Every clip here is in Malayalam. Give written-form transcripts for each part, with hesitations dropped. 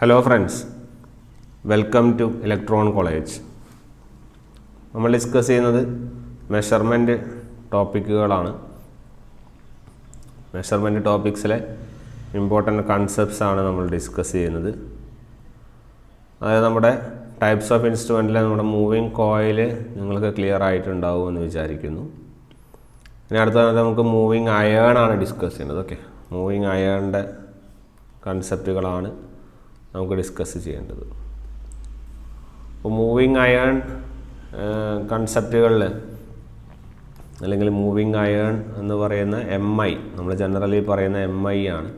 Hello friends, welcome to electron college. നമ്മൾ ഡിസ്കസ് ചെയ്യുന്നത് മെഷർമെൻറ്റ് ടോപ്പിക്കുകളാണ്. മെഷർമെൻറ്റ് ടോപ്പിക്സിലെ ഇമ്പോർട്ടൻ്റ് കൺസെപ്റ്റ്സ് ആണ് നമ്മൾ ഡിസ്കസ് ചെയ്യുന്നത്. അതായത് നമ്മുടെ ടൈപ്സ് ഓഫ് ഇൻസ്ട്രുമെൻറ്റിലെ നമ്മുടെ മൂവിങ് കോയിൽ നിങ്ങൾക്ക് ക്ലിയർ ആയിട്ടുണ്ടാവും എന്ന് വിചാരിക്കുന്നു. ഇനി അടുത്തത് നമുക്ക് മൂവിങ് അയേൺ ആണ് ഡിസ്കസ് ചെയ്യുന്നത്. ഓക്കെ, മൂവിങ് അയേണിൻ്റെ കൺസെപ്റ്റുകളാണ് നമുക്ക് ഡിസ്കസ് ചെയ്യേണ്ടത്. അപ്പോൾ മൂവിങ് അയേൺ കൺസെപ്റ്റുകളിൽ അല്ലെങ്കിൽ മൂവിങ് അയേൺ എന്ന് പറയുന്ന MI, നമ്മൾ ജനറലി പറയുന്ന MI ആണ്.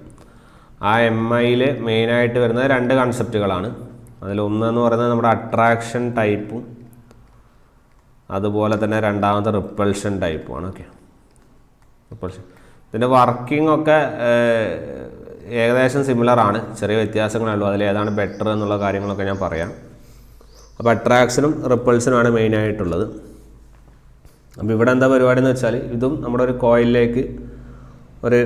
ആ MIയിൽ മെയിനായിട്ട് വരുന്നത് രണ്ട് കൺസെപ്റ്റുകളാണ്. അതിലൊന്നെന്ന് പറയുന്നത് നമ്മുടെ അട്രാക്ഷൻ ടൈപ്പും അതുപോലെ തന്നെ രണ്ടാമത്തെ റിപ്പൾഷൻ ടൈപ്പുമാണ്. ഓക്കെ, റിപ്പൾഷൻ ഇതിൻ്റെ വർക്കിംഗ് ഒക്കെ ഏകദേശം സിമിലർ ആണ്, ചെറിയ വ്യത്യാസങ്ങളേ ഉള്ളൂ. അതിൽ ഏതാണ് ബെറ്റർ എന്നുള്ള കാര്യങ്ങളൊക്കെ ഞാൻ പറയാം. അപ്പോൾ അട്രാക്ഷനും റിപ്പൾഷനുമാണ് മെയിനായിട്ടുള്ളത്. അപ്പോൾ ഇവിടെ എന്താ പരിപാടി എന്ന് വെച്ചാൽ, ഇതും നമ്മുടെ ഒരു കോയിലിലേക്ക് ഒരു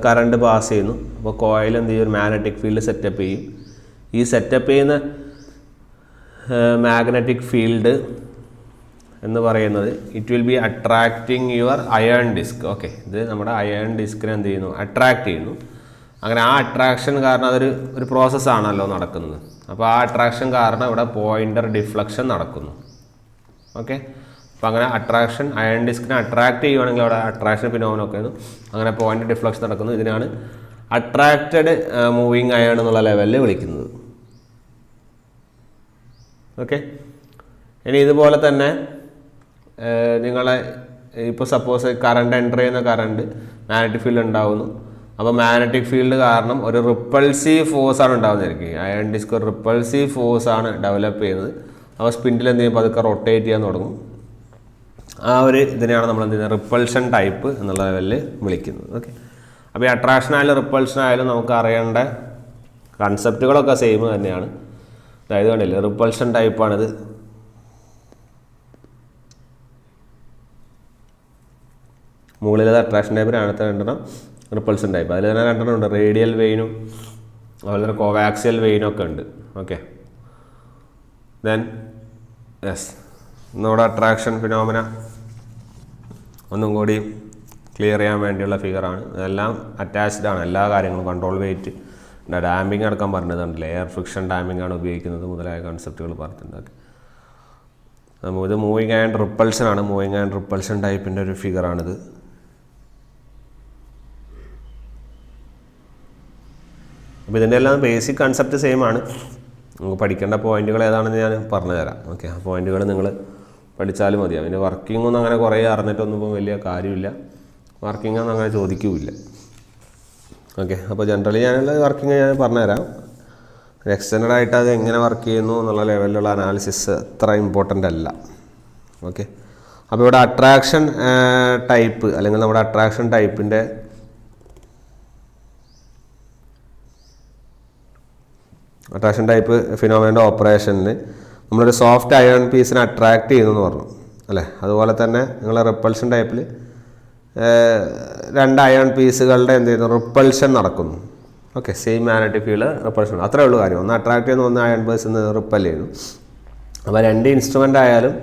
കറണ്ട് പാസ് ചെയ്യുന്നു. അപ്പോൾ കോയിൽ എന്ത് ചെയ്യും, ഒരു മാഗ്നറ്റിക് ഫീൽഡ് സെറ്റപ്പ് ചെയ്യും. ഈ സെറ്റപ്പ് ചെയ്യുന്ന മാഗ്നറ്റിക് ഫീൽഡ് എന്ന് പറയുന്നത് it will be attracting your iron disc. Okay, ഇത് നമ്മുടെ അയേൺ ഡിസ്കിനെ എന്ത് ചെയ്യുന്നു, അട്രാക്റ്റ് ചെയ്യുന്നു. അങ്ങനെ ആ അട്രാക്ഷൻ കാരണം ഒരു പ്രോസസ്സാണല്ലോ നടക്കുന്നത്. അപ്പോൾ ആ അട്രാക്ഷൻ കാരണം ഇവിടെ പോയിൻ്റർ ഡിഫ്ലക്ഷൻ നടക്കുന്നു. ഓക്കെ, അപ്പോൾ അങ്ങനെ അട്രാക്ഷൻ അയേൺ ഡിസ്കിനെ അട്രാക്റ്റ് ചെയ്യുവാണെങ്കിൽ അവിടെ അട്രാക്ഷൻ ഫിനോമിനൊക്കെ അങ്ങനെ പോയിൻ്റർ ഡിഫ്ലക്ഷൻ നടക്കുന്നു. ഇതിനാണ് അട്രാക്റ്റഡ് മൂവിങ് അയേൺ എന്നുള്ള ലെവലിൽ വിളിക്കുന്നത്. ഓക്കെ, ഇനി ഇതുപോലെ തന്നെ നിങ്ങളെ ഇപ്പോൾ സപ്പോസ് കറണ്ട് എൻ്റർ ചെയ്യുന്ന കറണ്ട് മാഗ്നറ്റിക് ഫീൽഡ് ഉണ്ടാകുന്നു. അപ്പോൾ മാഗ്നറ്റിക് ഫീൽഡ് കാരണം ഒരു റിപ്പൾസീവ് ഫോഴ്സാണ് ഉണ്ടാകുന്നതായിരിക്കും. അയൺ ഡിസ്ക് ഒരു റിപ്പൾസീവ് ഫോഴ്സാണ് ഡെവലപ്പ് ചെയ്യുന്നത്. അപ്പോൾ സ്പിൻഡിൽ എന്ത് ചെയ്യുമ്പോൾ അതൊക്കെ റൊട്ടേറ്റ് ചെയ്യാൻ തുടങ്ങും. ആ ഒരു ഇതിനെയാണ് നമ്മൾ എന്ത് ചെയ്യുന്നത്, റിപ്പൾഷൻ ടൈപ്പ് എന്നുള്ള ലെവലിൽ വിളിക്കുന്നത്. ഓക്കെ, അപ്പോൾ ഈ അട്രാക്ഷൻ ആയാലും റിപ്പൾഷൻ ആയാലും നമുക്ക് അറിയേണ്ട കൺസെപ്റ്റുകളൊക്കെ സെയിം തന്നെയാണ്. അതായത് കണ്ടില്ലേ, റിപ്പൾഷൻ ടൈപ്പാണിത്. മുകളിലത് അട്രാക്ഷൻ ടൈപ്പിന് അടുത്ത രണ്ടെണ്ണം റിപ്പൾഷൻ ടൈപ്പ്. അതിൽ തന്നെ രണ്ടെണ്ണം ഉണ്ട്, റേഡിയൽ വെയിനും അതുപോലെ തന്നെ കോവാക്സിയൽ വെയിനും ഒക്കെ ഉണ്ട്. ഓക്കെ, ദെൻ യെസ്, നമ്മുടെ അട്രാക്ഷൻ ഫിനോമിന ഒന്നും കൂടി ക്ലിയർ ചെയ്യാൻ വേണ്ടിയുള്ള ഫിഗറാണ്. ഇതെല്ലാം അറ്റാച്ച്ഡ് ആണ്, എല്ലാ കാര്യങ്ങളും. കൺട്രോൾ വെയിറ്റ്, ഡാമ്പിങ് അടക്കം പറഞ്ഞിട്ടുണ്ടല്ലേ, എയർ ഫ്രിക്ഷൻ ഡാമ്പിങ് ആണ് ഉപയോഗിക്കുന്നത് മുതലായ കൺസെപ്റ്റുകൾ പറഞ്ഞിട്ടുണ്ട്. ഓക്കെ, ഇത് മൂവിങ് ആൻഡ് റിപ്പൾഷൻ ആണ്. മൂവിങ് ആൻഡ് റിപ്പൾഷൻ ടൈപ്പിൻ്റെ ഒരു ഫിഗറാണിത്. അപ്പോൾ ഇതിൻ്റെ എല്ലാം ബേസിക് കൺസെപ്റ്റ് സെയിം ആണ്. നമുക്ക് പഠിക്കേണ്ട പോയിന്റുകൾ ഏതാണെന്ന് ഞാൻ പറഞ്ഞു തരാം. ഓക്കെ, ആ പോയിന്റുകൾ നിങ്ങൾ പഠിച്ചാലും മതിയാവും. പിന്നെ വർക്കിംഗ് ഒന്നും അങ്ങനെ കുറേ അറിഞ്ഞിട്ടൊന്നും ഇപ്പോൾ വലിയ കാര്യമില്ല. വർക്കിംഗ് ഒന്നും അങ്ങനെ ചോദിക്കില്ല. ഓക്കെ, അപ്പോൾ ജനറലി ഞാനുള്ള വർക്കിംഗ് ഞാൻ പറഞ്ഞുതരാം. എക്സ്റ്റൻഡ് ആയിട്ട് അത് എങ്ങനെ വർക്ക് ചെയ്യുന്നു എന്നുള്ള ലെവലിലുള്ള അനാലിസിസ് അത്ര ഇമ്പോർട്ടൻ്റ് അല്ല. ഓക്കെ, അപ്പോൾ ഇവിടെ അട്രാക്ഷൻ ടൈപ്പ് അല്ലെങ്കിൽ നമ്മുടെ അട്രാക്ഷൻ ടൈപ്പിൻ്റെ അട്രാക്ഷൻ ടൈപ്പ് ഫിനോമിനൻ്റെ ഓപ്പറേഷനിൽ നമ്മളൊരു സോഫ്റ്റ് അയൺ പീസിനെ അട്രാക്റ്റ് ചെയ്യുന്നു എന്ന് പറഞ്ഞു അല്ലേ. അതുപോലെ തന്നെ നിങ്ങൾ റിപ്പൾഷൻ ടൈപ്പിൽ രണ്ട് അയൺ പീസുകളുടെ എന്ത് ചെയ്യുന്നു, റിപ്പൾഷൻ നടക്കുന്നു. Okay, same magnetic field repulsion, അത്രേ ഉള്ളൂ കാര്യം. ഒന്ന് അട്രാക്റ്റ് ചെയ്യുന്നു, ഒന്ന് അയൺ പീസ് നിന്ന് റിപ്പൽ ചെയ്യുന്നു. അപ്പോൾ രണ്ട് ഇൻസ്ട്രുമെൻ്റ് ആയാലും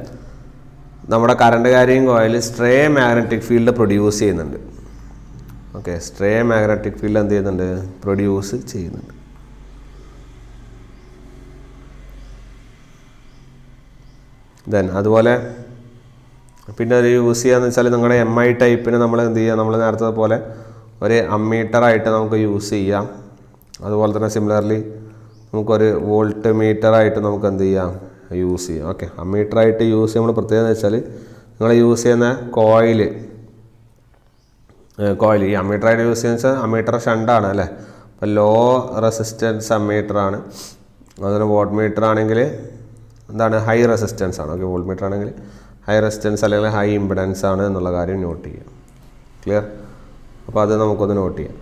നമ്മുടെ current carrying coil stray magnetic field produce ചെയ്യുന്നുണ്ട്. ഓക്കെ, സ്ട്രേ മാഗ്നറ്റിക് ഫീൽഡ് എന്ത് ചെയ്യുന്നുണ്ട്, പ്രൊഡ്യൂസ് ചെയ്യുന്നുണ്ട്. ദെൻ അതുപോലെ പിന്നെ അത് യൂസ് ചെയ്യാന്ന് വെച്ചാൽ നിങ്ങളുടെ MI ടൈപ്പിന് നമ്മൾ എന്ത് ചെയ്യുക, നമ്മൾ നേരത്തെ പോലെ ഒരു അമ്മീറ്ററായിട്ട് നമുക്ക് യൂസ് ചെയ്യാം. അതുപോലെ തന്നെ സിമിലർലി നമുക്കൊരു വോൾട്ട് മീറ്ററായിട്ട് നമുക്ക് എന്ത് ചെയ്യാം, യൂസ് ചെയ്യാം. ഓക്കെ, അമ്മീറ്ററായിട്ട് യൂസ് ചെയ്യുമ്പോൾ പ്രത്യേകത എന്ന് വെച്ചാൽ നിങ്ങൾ യൂസ് ചെയ്യുന്ന കോയിൽ ഈ അമ്മീറ്ററായിട്ട് യൂസ് ചെയ്യുന്ന വെച്ചാൽ അമ്മീറ്റർ ഷണ്ടാണ് അല്ലേ. അപ്പോൾ ലോ റെസിസ്റ്റൻസ് അമ്മീറ്ററാണ്. അതുപോലെ വോട്ട് മീറ്റർ ആണെങ്കിൽ എന്താണ്, ഹൈ റെസിസ്റ്റൻസ് ആണ്. ഓക്കെ, വോൾട്ട് മീറ്റർ ആണെങ്കിൽ ഹൈ റെസിസ്റ്റൻസ് അല്ലെങ്കിൽ ഹൈ ഇമ്പിഡൻസ് ആണ് എന്നുള്ള കാര്യം നോട്ട് ചെയ്യാം. ക്ലിയർ? അപ്പോൾ അത് നമുക്കൊന്ന് നോട്ട് ചെയ്യാം.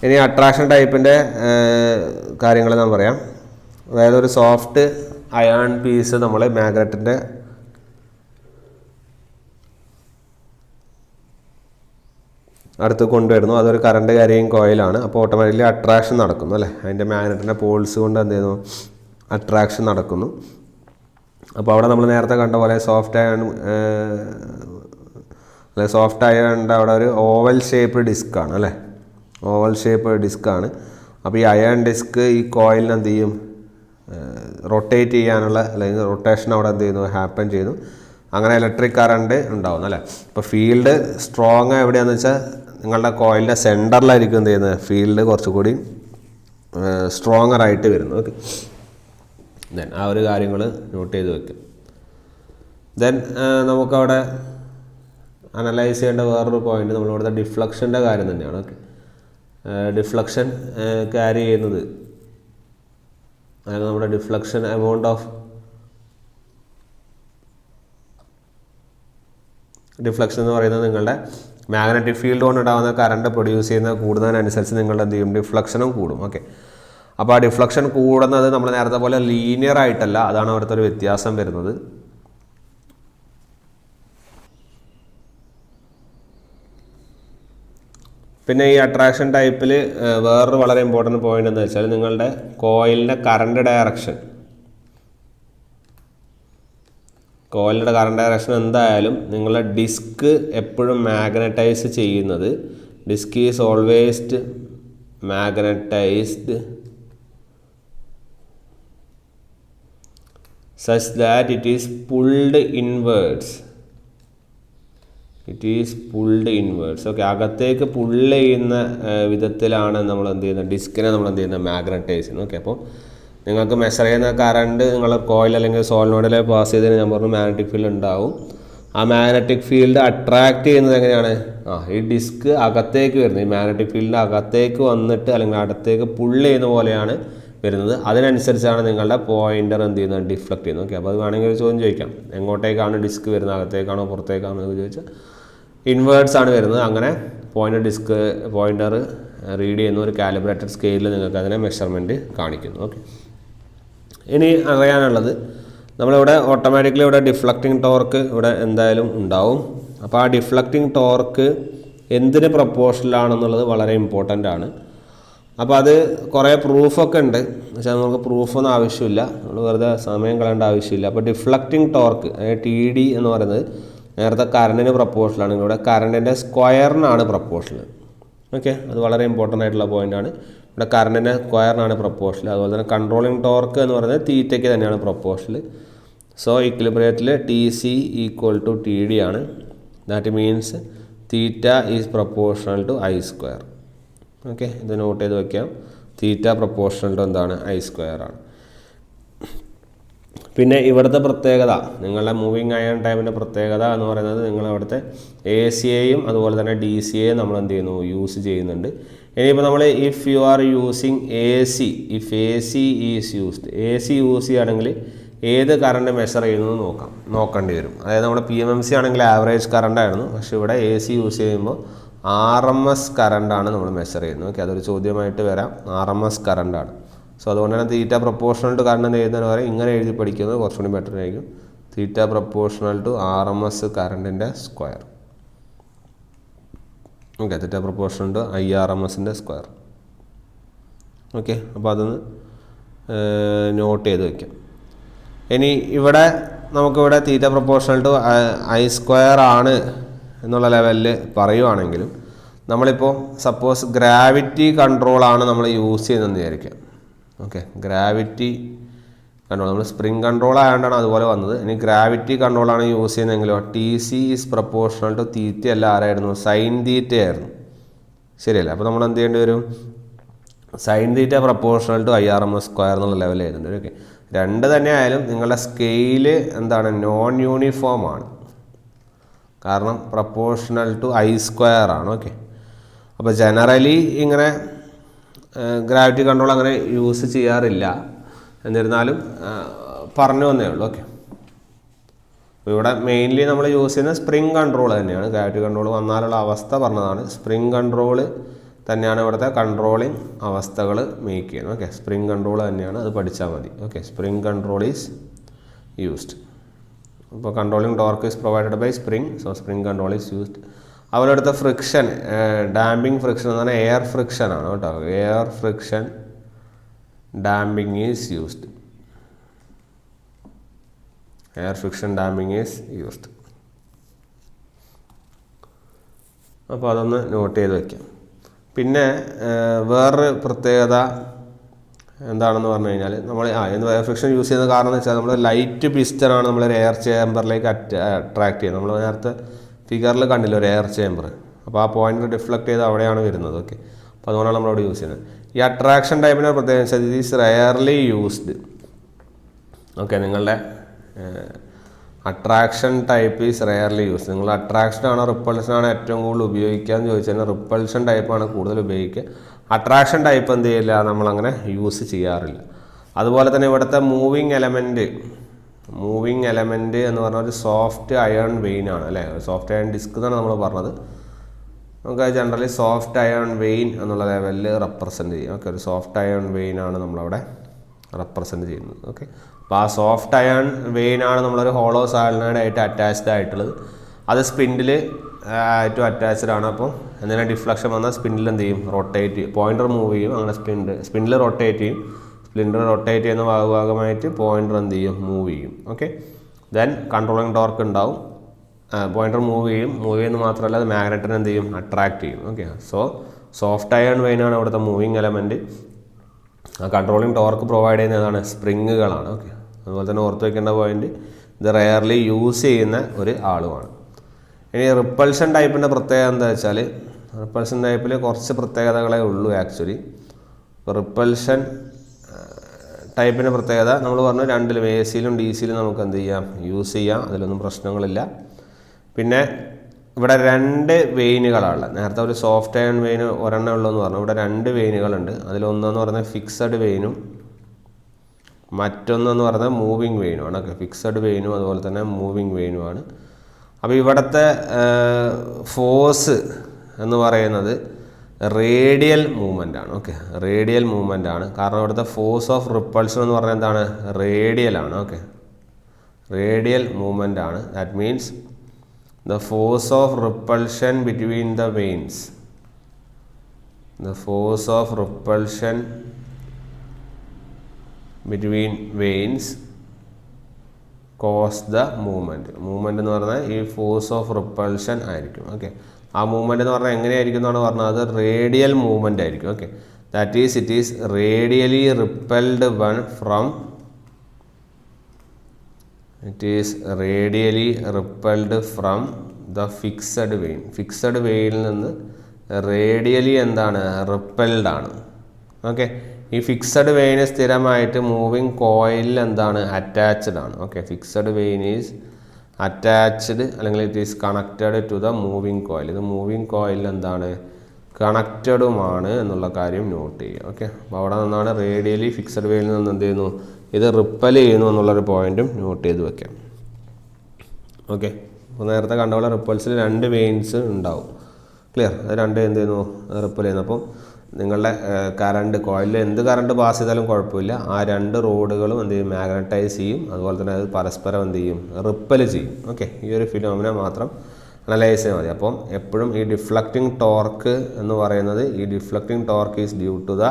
ഇനി അട്രാക്ഷൻ ടൈപ്പിൻ്റെ കാര്യങ്ങൾ ഞാൻ പറയാം. അതായത് ഒരു സോഫ്റ്റ് അയൺ പീസ് നമ്മൾ മാഗ്നറ്റിൻ്റെ അടുത്ത് കൊണ്ടുവരുന്നു. അതൊരു കറണ്ട് ക്യാരിയിങ് കോയിലാണ്. അപ്പോൾ ഓട്ടോമാറ്റിക്കലി അട്രാക്ഷൻ നടക്കുന്നു അല്ലേ, അതിൻ്റെ മാഗ്നറ്റിൻ്റെ പോൾസ് കൊണ്ട് എന്ത് ചെയ്യുന്നു, അട്രാക്ഷൻ നടക്കുന്നു. അപ്പോൾ അവിടെ നമ്മൾ നേരത്തെ കണ്ട പോലെ സോഫ്റ്റ് അയണിൻ്റെ അവിടെ ഒരു ഓവൽ ഷേപ്പ് ഡിസ്ക്കാണ് അല്ലേ, ഓവൽ ഷേപ്പ് ഡിസ്ക്കാണ്. അപ്പോൾ ഈ അയൺ ഡിസ്ക് ഈ കോയിലിന് എന്ത് ചെയ്യും, റൊട്ടേറ്റ് ചെയ്യാനുള്ള അല്ലെങ്കിൽ റൊട്ടേഷൻ അവിടെ എന്ത് ചെയ്യുന്നു, ഹാപ്പൻ ചെയ്യുന്നു. അങ്ങനെ ഇലക്ട്രിക് കറണ്ട് ഉണ്ടാവുന്നു അല്ലേ. ഇപ്പോൾ ഫീൽഡ് സ്ട്രോങ് എവിടെയാണെന്ന് വെച്ചാൽ നിങ്ങളുടെ കോയിലിൻ്റെ സെൻറ്ററിലായിരിക്കും എന്ത് ചെയ്യുന്നത്, ഫീൽഡ് കുറച്ചുകൂടി സ്ട്രോങ്ങർ ആയിട്ട് വരുന്നു. ഓക്കെ, ദെൻ ആ ഒരു കാര്യങ്ങൾ നോട്ട് ചെയ്ത് വെക്കും. ദെൻ നമുക്കവിടെ അനലൈസ് ചെയ്യേണ്ട വേറൊരു പോയിന്റ് നമ്മളിവിടുത്തെ ഡിഫ്ലക്ഷൻ്റെ കാര്യം തന്നെയാണ്. ഓക്കെ, ഡിഫ്ലക്ഷൻ ക്യാരി ചെയ്യുന്നത് അതായത് നമ്മുടെ ഡിഫ്ലക്ഷൻ എമൗണ്ട് ഓഫ് ഡിഫ്ലക്ഷൻ എന്ന് പറയുന്നത് നിങ്ങളുടെ മാഗ്നറ്റിക് ഫീൽഡ് കൊണ്ടുണ്ടാകുന്ന കറണ്ട് പ്രൊഡ്യൂസ് ചെയ്യുന്ന കൂടുന്നതിനനുസരിച്ച് നിങ്ങളുടെ എന്ത് ചെയ്യും, ഡിഫ്ലക്ഷനും കൂടും. ഓക്കെ, അപ്പോൾ ആ ഡിഫ്ലക്ഷൻ കൂടുന്നത് നമ്മൾ നേരത്തെ പോലെ ലീനിയർ ആയിട്ടല്ല, അതാണ് അവിടുത്തെ ഒരു വ്യത്യാസം വരുന്നത്. പിന്നെ ഈ അട്രാക്ഷൻ ടൈപ്പിൽ വേറൊരു വളരെ ഇമ്പോർട്ടൻറ്റ് പോയിന്റ് എന്ന് വെച്ചാൽ നിങ്ങളുടെ കോയിലിൻ്റെ കറണ്ട് ഡയറക്ഷൻ എന്തായാലും നിങ്ങളുടെ ഡിസ്ക് എപ്പോഴും മാഗ്നറ്റൈസ് ചെയ്യുന്നത്, disc is always magnetised such that it is pulled inwards. Okay, അകത്തേക്ക് പുള്ള് ചെയ്യുന്ന വിധത്തിലാണ് നമ്മൾ എന്ത് ചെയ്യുന്നത്, ഡിസ്കിനെ നമ്മൾ എന്ത് ചെയ്യുന്നത്, മാഗ്നറ്റൈസ് ചെയ്യുന്നത്. ഓക്കെ, അപ്പോൾ നിങ്ങൾക്ക് മെഷർ ചെയ്യുന്ന കറണ്ട് നിങ്ങളുടെ കോയിൽ അല്ലെങ്കിൽ സോളിനോയിഡിൽ പാസ് ചെയ്തതിന് ഞാൻ പറഞ്ഞു മാഗ്നറ്റിക് ഫീൽഡ് ഉണ്ടാവും. ആ മാഗ്നറ്റിക് ഫീൽഡ് അട്രാക്ട് ചെയ്യുന്നത് എങ്ങനെയാണ്, ഈ ഡിസ്ക് അകത്തേക്ക് വരുന്നത്, ഈ മാഗ്നറ്റിക് ഫീൽഡിൻ്റെ അകത്തേക്ക് വന്നിട്ട് അല്ലെങ്കിൽ അടുത്തേക്ക് പുള്ള് ചെയ്യുന്ന പോലെയാണ് വരുന്നത്. അതിനനുസരിച്ചാണ് നിങ്ങളുടെ പോയിൻ്റർ എന്ത് ചെയ്യുന്നത്, ഡിഫ്ലക്ട് ചെയ്യുന്നത്. ഓക്കെ, അപ്പോൾ അത് വേണമെങ്കിൽ ഒരു ചോദ്യം ചോദിക്കാം, എങ്ങോട്ടേക്കാണ് ഡിസ്ക് വരുന്നത്, അകത്തേക്കാണോ പുറത്തേക്കാണോ എന്ന് ചോദിച്ചാൽ ഇൻവേർട്സ് ആണ് വരുന്നത്. അങ്ങനെ പോയിൻ്റർ റീഡ് ചെയ്യുന്ന ഒരു കാലിബ്രേറ്റഡ് സ്കെയിലിൽ നിങ്ങൾക്ക് അതിനെ മെഷർമെൻറ്റ് കാണിക്കുന്നു. ഓക്കെ, ഇനി അറിയാനുള്ളത് നമ്മളിവിടെ ഓട്ടോമാറ്റിക്കലി ഇവിടെ ഡിഫ്ലക്റ്റിംഗ് ടോർക്ക് ഇവിടെ എന്തായാലും ഉണ്ടാവും. അപ്പോൾ ആ ഡിഫ്ലക്റ്റിംഗ് ടോർക്ക് എന്തിന് പ്രൊപ്പോർഷനിലാണെന്നുള്ളത് വളരെ ഇമ്പോർട്ടൻ്റ് ആണ്. അപ്പോൾ അത് കുറേ പ്രൂഫൊക്കെ ഉണ്ട്, പക്ഷേ നമുക്ക് പ്രൂഫൊന്നും ആവശ്യമില്ല, നമ്മൾ വെറുതെ സമയം കളയേണ്ട ആവശ്യമില്ല. അപ്പോൾ ഡിഫ്ലക്റ്റിംഗ് ടോർക്ക് TD എന്ന് പറയുന്നത് നേരത്തെ കറണ്ടിന് പ്രൊപ്പോർഷനാണ്, ഇവിടെ കറണ്ടിൻ്റെ സ്ക്വയറിനാണ് പ്രൊപ്പോർഷണൽ. ഓക്കെ, അത് വളരെ ഇമ്പോർട്ടൻ്റ് ആയിട്ടുള്ള പോയിൻ്റാണ്. ഇവിടെ കറണ്ടിൻ്റെ സ്ക്വയറിനാണ് പ്രൊപ്പോർഷണൽ. അതുപോലെ തന്നെ കൺട്രോളിംഗ് ടോർക്ക് എന്ന് പറയുന്നത് തീറ്റയ്ക്ക് തന്നെയാണ് പ്രൊപ്പോർഷണൽ. സോ ഇക്വിലിബ്രിയത്തിൽ TC = TD ആണ്. That means theta is proportional to I². Okay, ഇത് നോട്ട് ചെയ്ത് വയ്ക്കാം. തീറ്റ പ്രൊപ്പോർഷണൽ ടു എന്താണ്, I² ആണ്. പിന്നെ ഇവിടുത്തെ പ്രത്യേകത, നിങ്ങളുടെ മൂവിങ് അയൺ ടൈമിൻ്റെ പ്രത്യേകത എന്ന് പറയുന്നത് നിങ്ങളവിടുത്തെ AC-യെയും അതുപോലെ തന്നെ DC-യെയും നമ്മൾ എന്ത് ചെയ്യുന്നു, യൂസ് ചെയ്യുന്നുണ്ട്. ഇനിയിപ്പോൾ നമ്മൾ if you are using AC, if AC is used, AC use ചെയ്യുകയാണെങ്കിൽ ഏത് കറണ്ട് മെഷർ ചെയ്യുന്നത് നോക്കേണ്ടി വരും. അതായത് നമ്മുടെ PMMC ആണെങ്കിൽ ആവറേജ് കറണ്ട് ആയിരുന്നു, പക്ഷേ ഇവിടെ AC യൂസ് ചെയ്യുമ്പോൾ RMS കറണ്ടാണ് നമ്മൾ മെഷർ ചെയ്യുന്നത്. ഓക്കെ, അതൊരു ചോദ്യമായിട്ട് വരാം, RMS കറണ്ടാണ്. സോ അതുകൊണ്ട് തന്നെ തീറ്റ പ്രൊപ്പോർഷണൽ ടു കറണ്ട് എഴുതുന്നതിന് പകരം ഇങ്ങനെ എഴുതി പഠിക്കുന്നത് കുറച്ചുകൂടി ബെറ്റർ ആയിരിക്കും. തീറ്റ പ്രൊപ്പോർഷണൽ ടു RMS കറണ്ടിൻ്റെ square. Okay, theta proportional to IRMSൻ്റെ സ്ക്വയർ. ഓക്കെ, അപ്പോൾ അതൊന്ന് നോട്ട് ചെയ്ത് വയ്ക്കാം. ഇനി ഇവിടെ നമുക്കിവിടെ തീറ്റ പ്രൊപ്പോർഷണൽ ടു I² ആണ് എന്നുള്ള ലെവലിൽ പറയുവാണെങ്കിലും നമ്മളിപ്പോൾ സപ്പോസ് ഗ്രാവിറ്റി കൺട്രോളാണ് നമ്മൾ യൂസ് ചെയ്യുന്നതെന്ന് വിചാരിക്കാം. ഓക്കെ, ഗ്രാവിറ്റി കൺട്രോൾ നമ്മൾ സ്പ്രിംഗ് കൺട്രോൾ ആയതുകൊണ്ടാണ് അതുപോലെ വന്നത്. ഇനി ഗ്രാവിറ്റി കൺട്രോളാണ് യൂസ് ചെയ്യുന്നതെങ്കിലോ TC is proportional to theta അല്ല, ആരായിരുന്നു, സൈൻ തീറ്റ ആയിരുന്നു. ശരിയല്ല? അപ്പോൾ നമ്മൾ എന്ത് ചെയ്യേണ്ടി വരും, sine theta proportional to IRMS² എന്നുള്ള ലെവലിൽ എഴുതുന്നുണ്ട്. ഓക്കെ, രണ്ട് തന്നെ ആയാലും നിങ്ങളുടെ സ്കെയില് എന്താണ്, നോൺ യൂണിഫോം ആണ്, കാരണം പ്രൊപ്പോർഷണൽ ടു I² ആണ്. ഓക്കെ, അപ്പോൾ ജനറലി ഇങ്ങനെ ഗ്രാവിറ്റി കൺട്രോൾ അങ്ങനെ യൂസ് ചെയ്യാറില്ല, എന്നിരുന്നാലും പറഞ്ഞു വന്നേ ഉള്ളൂ. ഓക്കെ, അപ്പോൾ ഇവിടെ മെയിൻലി നമ്മൾ യൂസ് ചെയ്യുന്ന സ്പ്രിംഗ് കൺട്രോൾ തന്നെയാണ്. ഗ്രാവിറ്റി കൺട്രോൾ വന്നാലുള്ള അവസ്ഥ പറഞ്ഞതാണ്. സ്പ്രിംഗ് കൺട്രോൾ തന്നെയാണ് ഇവിടുത്തെ കൺട്രോളിങ് അവസ്ഥകൾ മേക്ക് ചെയ്യുന്നത്. ഓക്കെ, സ്പ്രിംഗ് കൺട്രോൾ തന്നെയാണ്, അത് പഠിച്ചാൽ മതി. Okay, spring control is used. അപ്പോൾ controlling torque is provided by spring, so spring control is used. അതുപോലെ അടുത്ത ഫ്രിക്ഷൻ, ഡാമ്പിങ് ഫ്രിക്ഷൻ എന്ന് പറഞ്ഞാൽ എയർ ഫ്രിക്ഷൻ ആണ് കേട്ടോ. Air friction damping is used. Air friction damping is used. അപ്പോൾ അതൊന്ന് നോട്ട് ചെയ്ത് വയ്ക്കാം. പിന്നെ വേറൊരു പ്രത്യേകത എന്താണെന്ന് പറഞ്ഞു കഴിഞ്ഞാൽ നമ്മൾ എയർ ഫ്രിക്ഷൻ യൂസ് ചെയ്യുന്ന കാരണം എന്ന് വെച്ചാൽ നമ്മൾ ലൈറ്റ് പിസ്റ്റനാണ് നമ്മളൊരു എയർ ചേമ്പറിലേക്ക് അട്രാക്ട് ചെയ്യുന്നത്. നമ്മൾ നേരത്തെ ഫിഗറിൽ കണ്ടില്ല ഒരു എയർ ചേമ്പർ. അപ്പോൾ ആ പോയിന്റ് ഡിഫ്ലക്ട് ചെയ്ത് അവിടെയാണ് വരുന്നത്. ഓക്കെ, അപ്പോൾ അതുകൊണ്ടാണ് നമ്മളവിടെ യൂസ് ചെയ്യുന്നത്. ഈ അട്രാക്ഷൻ ടൈപ്പിൻ്റെ പ്രത്യേകത വെച്ചാൽ ഇത് ഈസ് റെയർലി യൂസ്ഡ്. ഓക്കെ, നിങ്ങളുടെ attraction type is rarely used. നിങ്ങൾ അട്രാക്ഷൻ ആണോ റിപ്പൾഷൻ ആണോ ഏറ്റവും കൂടുതൽ ഉപയോഗിക്കുക എന്ന് ചോദിച്ചു കഴിഞ്ഞാൽ റിപ്പൾഷൻ ടൈപ്പാണ് കൂടുതൽ ഉപയോഗിക്കുക. അട്രാക്ഷൻ ടൈപ്പ് എന്ത് ചെയ്യില്ല, നമ്മളങ്ങനെ യൂസ് ചെയ്യാറില്ല. അതുപോലെ തന്നെ ഇവിടുത്തെ മൂവിങ് എലമെൻറ്റ് എന്ന് പറഞ്ഞാൽ ഒരു സോഫ്റ്റ് അയൺ വെയിൻ ആണ് അല്ലേ. സോഫ്റ്റ് അയൺ ഡിസ്ക് എന്നാണ് നമ്മൾ പറഞ്ഞത്. നമുക്ക് ജനറലി സോഫ്റ്റ് അയൺ വെയിൻ എന്നുള്ള ലെവലിൽ റെപ്രസെൻറ്റ് ചെയ്യും. ഓക്കെ, ഒരു സോഫ്റ്റ് അയൺ വെയിൻ ആണ് നമ്മളവിടെ റെപ്രസെൻറ്റ് ചെയ്യുന്നത്. ഓക്കെ, അപ്പോൾ ആ സോഫ്റ്റ് അയൺ വെയിൻ ആണ് നമ്മളൊരു ഹോളോ സോളിനോയിഡ് ആയിട്ട് അറ്റാച്ച്ഡ് ആയിട്ടുള്ളത്. അത് സ്പിൻഡിൽ ആയിട്ടും അറ്റാച്ച്ഡ് ആണ്. അപ്പോൾ എന്തെങ്കിലും ഡിഫ്ലക്ഷൻ വന്നാൽ സ്പിൻഡിൽ എന്ത് ചെയ്യും, റൊട്ടേറ്റ് ചെയ്യും, പോയിൻ്റർ മൂവ് ചെയ്യും. അങ്ങനെ സ്പിൻഡിൽ റൊട്ടേറ്റ് ചെയ്യും. സ്പിൻഡിൽ റൊട്ടേറ്റ് ചെയ്യുന്ന ഭാഗമായിട്ട് പോയിൻ്റർ എന്ത് ചെയ്യും, മൂവ് ചെയ്യും. ഓക്കെ, ദെൻ കൺട്രോളിങ് ടോർക്ക് ഉണ്ടാവും. പോയിൻ്റർ മൂവ് ചെയ്യുന്നത് മാത്രമല്ല അത് മാഗ്നറ്റിനെ എന്ത് ചെയ്യും, അട്രാക്ട് ചെയ്യും. ഓക്കെ, സോ സോഫ്റ്റ് അയൺ വെയിനാണ് ഇവിടുത്തെ മൂവിങ് എലമെൻറ്റ്. ആ കൺട്രോളിങ് ടോർക്ക് പ്രൊവൈഡ് ചെയ്യുന്നതാണ് സ്പ്രിങ്ങുകളാണ്. ഓക്കെ, അതുപോലെ തന്നെ ഓർത്ത് വയ്ക്കേണ്ട പോയിന്റ് ഇത് റെയർലി യൂസ് ചെയ്യുന്ന ഒരു ആളുമാണ്. ഇനി റിപ്പൾഷൻ ടൈപ്പിൻ്റെ പ്രത്യേകത എന്താ വെച്ചാൽ റിപ്പൾഷൻ ടൈപ്പിൽ കുറച്ച് പ്രത്യേകതകളേ ഉള്ളൂ ആക്ച്വലി. ഇപ്പോൾ റിപ്പൾഷൻ ടൈപ്പിൻ്റെ പ്രത്യേകത നമ്മൾ പറഞ്ഞു രണ്ടിലും എ സിയിലും ഡി സിയിലും നമുക്ക് എന്ത് ചെയ്യാം, യൂസ് ചെയ്യാം, അതിലൊന്നും പ്രശ്നങ്ങളില്ല. പിന്നെ ഇവിടെ 2 വെയിനുകളാണ്. നേരത്തെ ഒരു സോഫ്റ്റ് അയൺ വെയിൻ ഒരെണ്ണം ഉള്ളതെന്ന് പറഞ്ഞു. ഇവിടെ 2 വെയിനുകളുണ്ട്. അതിലൊന്നെന്ന് പറഞ്ഞാൽ ഫിക്സഡ് വെയിനും മറ്റൊന്നെന്ന് പറഞ്ഞാൽ മൂവിങ് വെയിനുമാണ്. ഓക്കെ, ഫിക്സഡ് വെയിനും അതുപോലെ തന്നെ മൂവിങ് വെയിനുമാണ്. അപ്പോൾ ഇവിടുത്തെ ഫോഴ്സ് എന്ന് പറയുന്നത് റേഡിയൽ മൂവ്മെൻ്റ് ആണ്. ഓക്കെ, റേഡിയൽ മൂവ്മെൻ്റ് ആണ്. കാരണം ഇവിടുത്തെ ഫോഴ്സ് ഓഫ് റിപ്പൾഷൻ എന്ന് പറഞ്ഞാൽ എന്താണ്, റേഡിയലാണ്. ഓക്കെ, റേഡിയൽ മൂവ്മെൻ്റ് ആണ്. That means the force of repulsion between the veins, the force of repulsion between veins cause the movement എന്ന് പറഞ്ഞാൽ ഈ ഫോഴ്സ് ഓഫ് റിപ്പൾഷൻ ആയിരിക്കും. ഓക്കെ, ആ മൂവ്മെൻറ്റ് എന്ന് പറഞ്ഞാൽ എങ്ങനെയായിരിക്കും എന്നാണ് പറഞ്ഞത്, അത് റേഡിയൽ മൂവ്മെൻ്റ് ആയിരിക്കും. Okay, that is it is radially repelled one from it is radially repelled from the fixed vein. Fixed വെയിനിൽ നിന്ന് റേഡിയലി എന്താണ്, റിപ്പൽഡ് ആണ്. ഓക്കെ, ഈ ഫിക്സഡ് വെയിന് സ്ഥിരമായിട്ട് മൂവിങ് കോയിലിൽ എന്താണ്, അറ്റാച്ച്ഡ് ആണ്. Okay, fixed vane is attached അല്ലെങ്കിൽ it is connected to the moving coil. ഇത് മൂവിങ് കോയിലിൽ എന്താണ്, കണക്റ്റഡുമാണ് എന്നുള്ള കാര്യം നോട്ട് ചെയ്യുക. ഓക്കെ, അപ്പോൾ അവിടെ നിന്നാണ് റേഡിയലി ഫിക്സഡ് വെയിനിൽ നിന്ന് എന്ത് ചെയ്യുന്നു, ഇത് റിപ്പൽ ചെയ്യുന്നു എന്നുള്ളൊരു പോയിന്റും നോട്ട് ചെയ്ത് വെക്കാം. ഓക്കെ, അപ്പോൾ നേരത്തെ കണ്ട പോലെ റിപ്പൾസിൽ 2 വെയിൻസ് ഉണ്ടാവും. ക്ലിയർ, അത് 2 എന്ത് ചെയ്യുന്നു, റിപ്പൽ ചെയ്യുന്നു. അപ്പം നിങ്ങളുടെ കറണ്ട് കോയിലിൽ എന്ത് കറണ്ട് പാസ് ചെയ്താലും കുഴപ്പമില്ല, ആ 2 റോഡുകളും എന്ത് ചെയ്യും, മാഗ്നറ്റൈസ് ചെയ്യും. അതുപോലെ തന്നെ അത് പരസ്പരം എന്ത് ചെയ്യും, റിപ്പൽ ചെയ്യും. ഓക്കെ, ഈ ഒരു ഫിനോമിന മാത്രം അനലൈസ് ചെയ്താൽ മതി. അപ്പം എപ്പോഴും ഈ ഡിഫ്ലക്റ്റിംഗ് ടോർക്ക് എന്ന് പറയുന്നത്, ഈ deflecting torque is due to the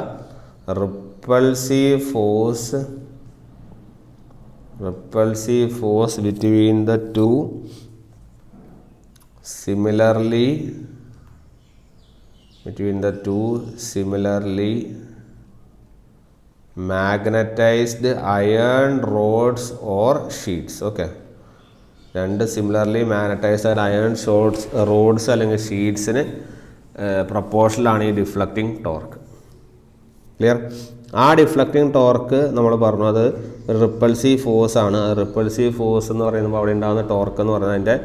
repulsive force between the two similarly magnetized iron rods or sheets. Okay, 2 similarly magnetised iron rods അല്ലെങ്കിൽ ഷീറ്റ്സിന് പ്രപ്പോർഷനിലാണ് ഈ ഡിഫ്ലക്റ്റിംഗ് ടോർക്ക്. ക്ലിയർ, ആ ഡിഫ്ലക്റ്റിംഗ് ടോർക്ക് നമ്മൾ പറഞ്ഞു അത് റിപ്പൾസീവ് ഫോഴ്സ് ആണ്. റിപ്പൾസീവ് ഫോഴ്സ് എന്ന് പറയുമ്പോൾ അവിടെ ഉണ്ടാകുന്ന ടോർക്ക് എന്ന് പറയുന്നത് അതിൻ്റെ